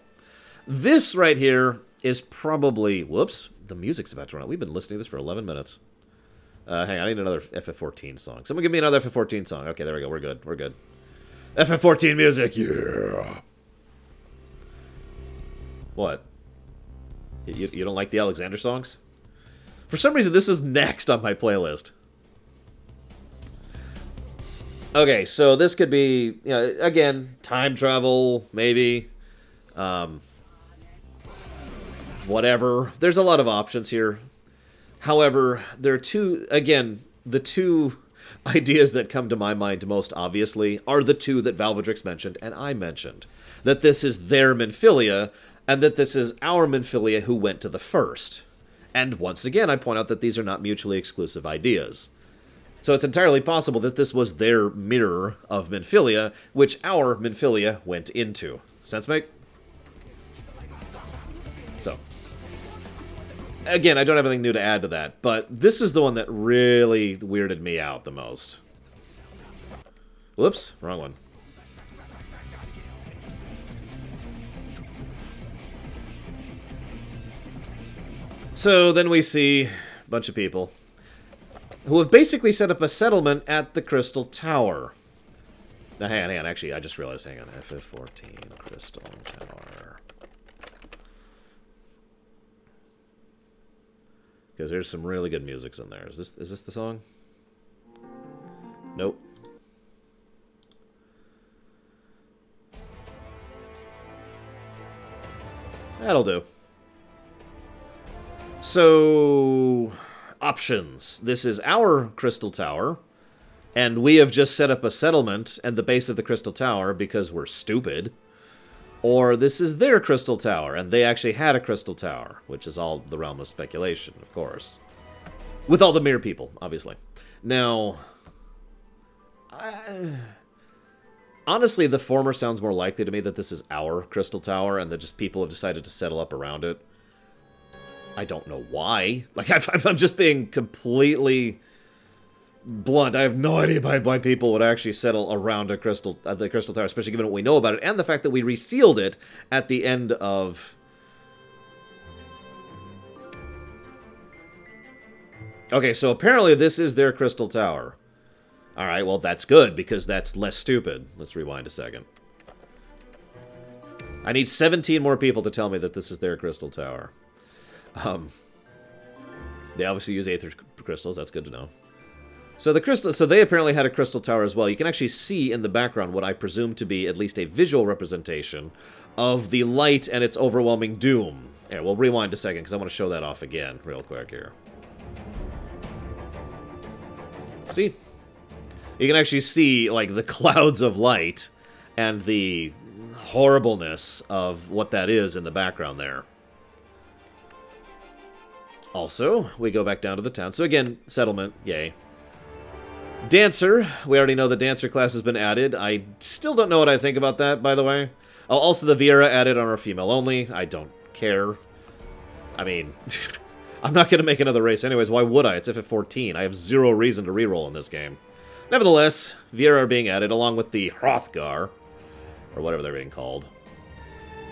This right here is probably... Whoops. The music's about to run out. We've been listening to this for 11 minutes. Hang on, I need another FF14 song. Someone give me another FF14 song. Okay, there we go. We're good. We're good. FF14 music! Yeah! What? You don't like the Alexander songs? For some reason, this is next on my playlist. Okay, so this could be, again, time travel, maybe. Whatever. There's a lot of options here. However, there are the two ideas that come to my mind most obviously are the two that Valvedrix mentioned and I mentioned. That this is their Minfilia, and that this is our Minfilia who went to the first. And once again, I point out that these are not mutually exclusive ideas. So it's entirely possible that this was their mirror of Minfilia, which our Minfilia went into. Sense make? So. Again, I don't have anything new to add to that, but this is the one that really weirded me out the most. Whoops, wrong one. So then we see a bunch of people who have basically set up a settlement at the Crystal Tower. Now, hang on, actually, I just realized, hang on, FF14, Crystal Tower. Because there's some really good musics in there. Is this the song? Nope. That'll do. So, options. This is our Crystal Tower, and we have just set up a settlement at the base of the Crystal Tower because we're stupid. Or this is their Crystal Tower, and they actually had a Crystal Tower, which is all the realm of speculation, of course. With all the mirror people, obviously. Now, honestly, the former sounds more likely to me that this is our Crystal Tower, and that just people have decided to settle up around it. I don't know why. Like, I'm just being completely blunt. I have no idea why people would actually settle around the Crystal Tower, especially given what we know about it, and the fact that we resealed it at the end of... Okay, so apparently this is their Crystal Tower. Alright, well, that's good, because that's less stupid. Let's rewind a second. I need 17 more people to tell me that this is their Crystal Tower. They obviously use Aether Crystals, that's good to know. So they apparently had a Crystal Tower as well. You can actually see in the background what I presume to be at least a visual representation of the light and its overwhelming doom. Here, we'll rewind a second, because I want to show that off again real quick here. See? You can actually see, like, the clouds of light and the horribleness of what that is in the background there. Also, we go back down to the town. So again, settlement, yay. Dancer, we already know the Dancer class has been added. I still don't know what I think about that, by the way. Oh, also the Viera added on our female only. I don't care. I mean... I'm not going to make another race anyways. Why would I? It's FF14. I have zero reason to reroll in this game. Nevertheless, Viera are being added along with the Hrothgar, or whatever they're being called.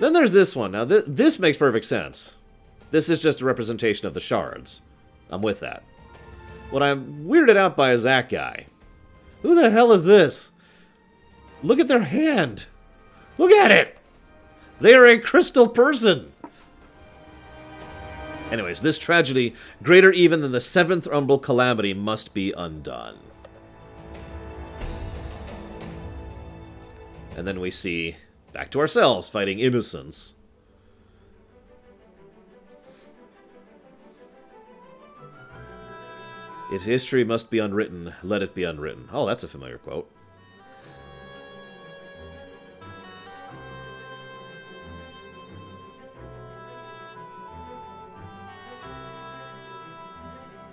Then there's this one. Now, this makes perfect sense. This is just a representation of the shards. I'm with that. What I'm weirded out by is that guy. Who the hell is this? Look at their hand. Look at it. They are a crystal person. Anyways, this tragedy, greater even than the 7th Umbral Calamity, must be undone. And then we see, back to ourselves, fighting innocence. If history must be unwritten, let it be unwritten. Oh, that's a familiar quote.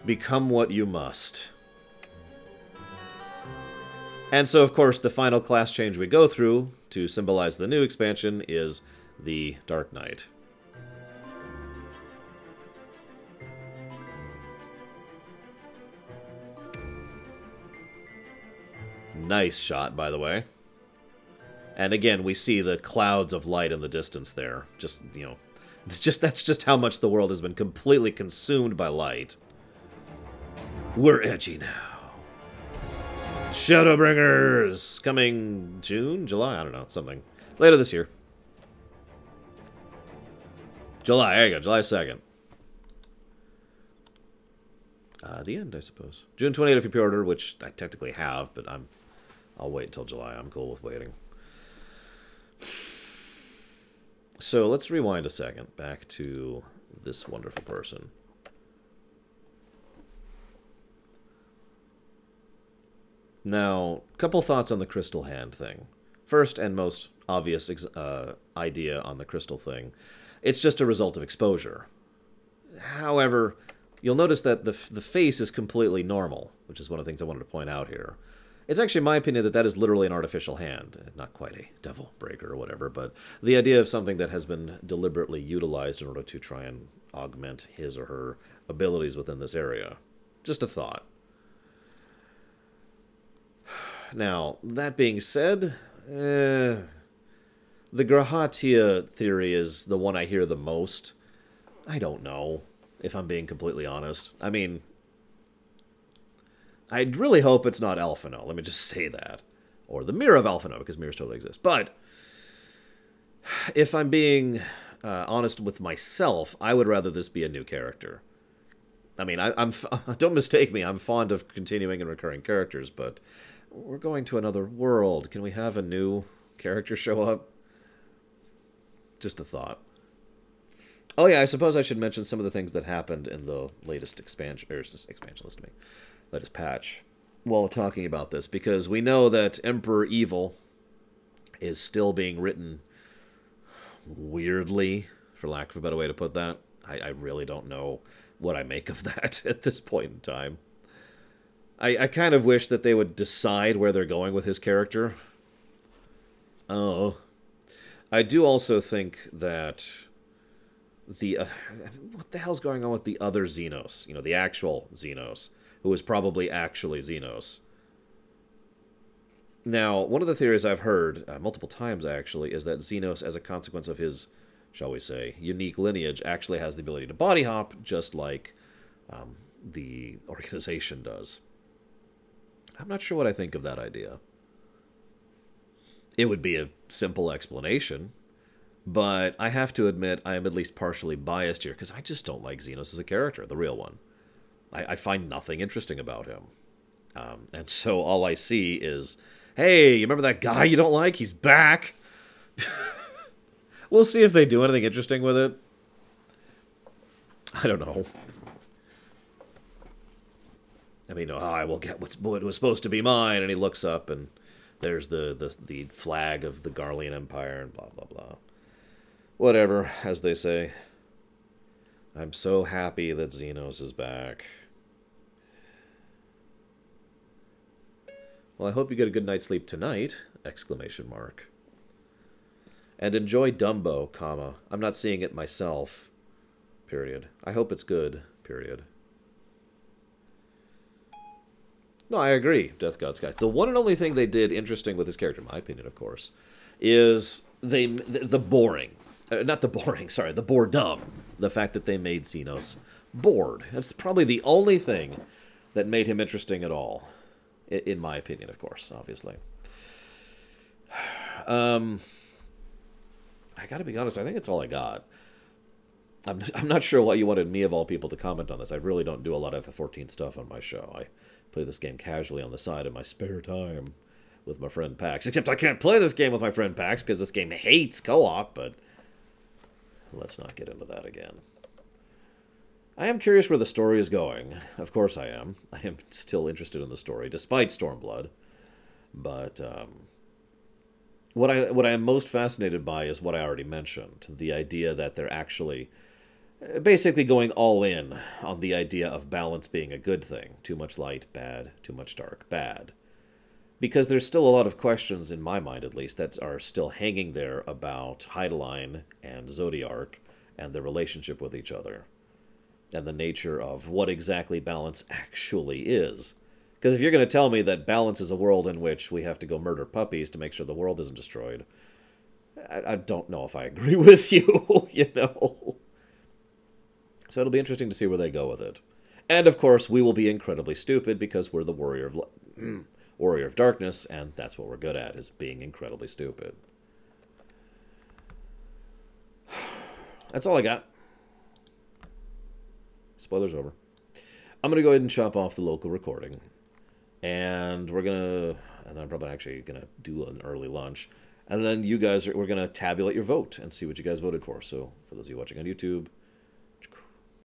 Become what you must. And so, of course, the final class change we go through to symbolize the new expansion is the Dark Knight. Nice shot, by the way. And again, we see the clouds of light in the distance there. Just, you know, that's just how much the world has been completely consumed by light. We're edgy now. Shadowbringers! Coming June? July? I don't know. Something. Later this year. July. There you go. July 2nd. The end, I suppose. June 28th if you pre-order, which I technically have, but I'll wait until July. I'm cool with waiting. So let's rewind a second back to this wonderful person. Now, a couple thoughts on the crystal hand thing. First and most obvious idea on the crystal thing, it's just a result of exposure. However, you'll notice that the face is completely normal, which is one of the things I wanted to point out here. It's actually my opinion that that is literally an artificial hand. Not quite a devil breaker or whatever, but the idea of something that has been deliberately utilized in order to try and augment his or her abilities within this area. Just a thought. Now, that being said, the Grahatia theory is the one I hear the most. I don't know, if I'm being completely honest. I mean, I really hope it's not Alphino. Let me just say that. Or the Mirror of Alphino, because mirrors totally exist. But if I'm being honest with myself, I would rather this be a new character. I mean, don't mistake me. I'm fond of continuing and recurring characters, but we're going to another world. Can we have a new character show up? Just a thought. Oh yeah, I suppose I should mention some of the things that happened in the latest expansion, listen to me, latest patch, while talking about this, because we know that Emperor Evil is still being written weirdly, for lack of a better way to put that. I really don't know what I make of that at this point in time. I kind of wish that they would decide where they're going with his character. Oh. I do also think that the what the hell's going on with the other Xenos? You know, the actual Xenos, who is probably actually Xenos. Now, one of the theories I've heard multiple times, actually, is that Xenos, as a consequence of his, shall we say, unique lineage, actually has the ability to body hop, just like the organization does. I'm not sure what I think of that idea. It would be a simple explanation, but I have to admit I am at least partially biased here, because I just don't like Xenos as a character, the real one. I find nothing interesting about him. And so all I see is, hey, you remember that guy you don't like? He's back! We'll see if they do anything interesting with it. I don't know. I mean, I will get what was supposed to be mine, and he looks up, and there's the flag of the Garlean Empire, and blah, blah, blah. Whatever, as they say. I'm so happy that Xenos is back. Well, I hope you get a good night's sleep tonight! Exclamation mark. And enjoy Dumbo, comma. I'm not seeing it myself. Period. I hope it's good. Period. No, I agree, Death God Sky. The one and only thing they did interesting with his character, in my opinion, of course, is the boring. Not the boring, sorry, the boredom. The fact that they made Xenos bored. That's probably the only thing that made him interesting at all. In my opinion, of course, obviously. I gotta be honest, I think it's all I got. I'm not sure why you wanted me, of all people, to comment on this. I really don't do a lot of FF14 stuff on my show. I play this game casually on the side in my spare time with my friend Pax. Except I can't play this game with my friend Pax because this game hates co-op, but let's not get into that again. I am curious where the story is going. Of course I am. I am still interested in the story, despite Stormblood. But what I am most fascinated by is what I already mentioned. The idea that they're actually basically going all in on the idea of balance being a good thing. Too much light, bad. Too much dark, bad. Because there's still a lot of questions, in my mind at least, that are still hanging there about Heideline and Zodiark and their relationship with each other. And the nature of what exactly balance actually is. Because if you're going to tell me that balance is a world in which we have to go murder puppies to make sure the world isn't destroyed, I don't know if I agree with you, you know. So it'll be interesting to see where they go with it. And, of course, we will be incredibly stupid because we're the Warrior of Darkness, and that's what we're good at, is being incredibly stupid. That's all I got. Spoilers over. I'm going to go ahead and chop off the local recording. And we're going to... And I'm probably actually going to do an early lunch. And then you guys we're going to tabulate your vote and see what you guys voted for. So, for those of you watching on YouTube,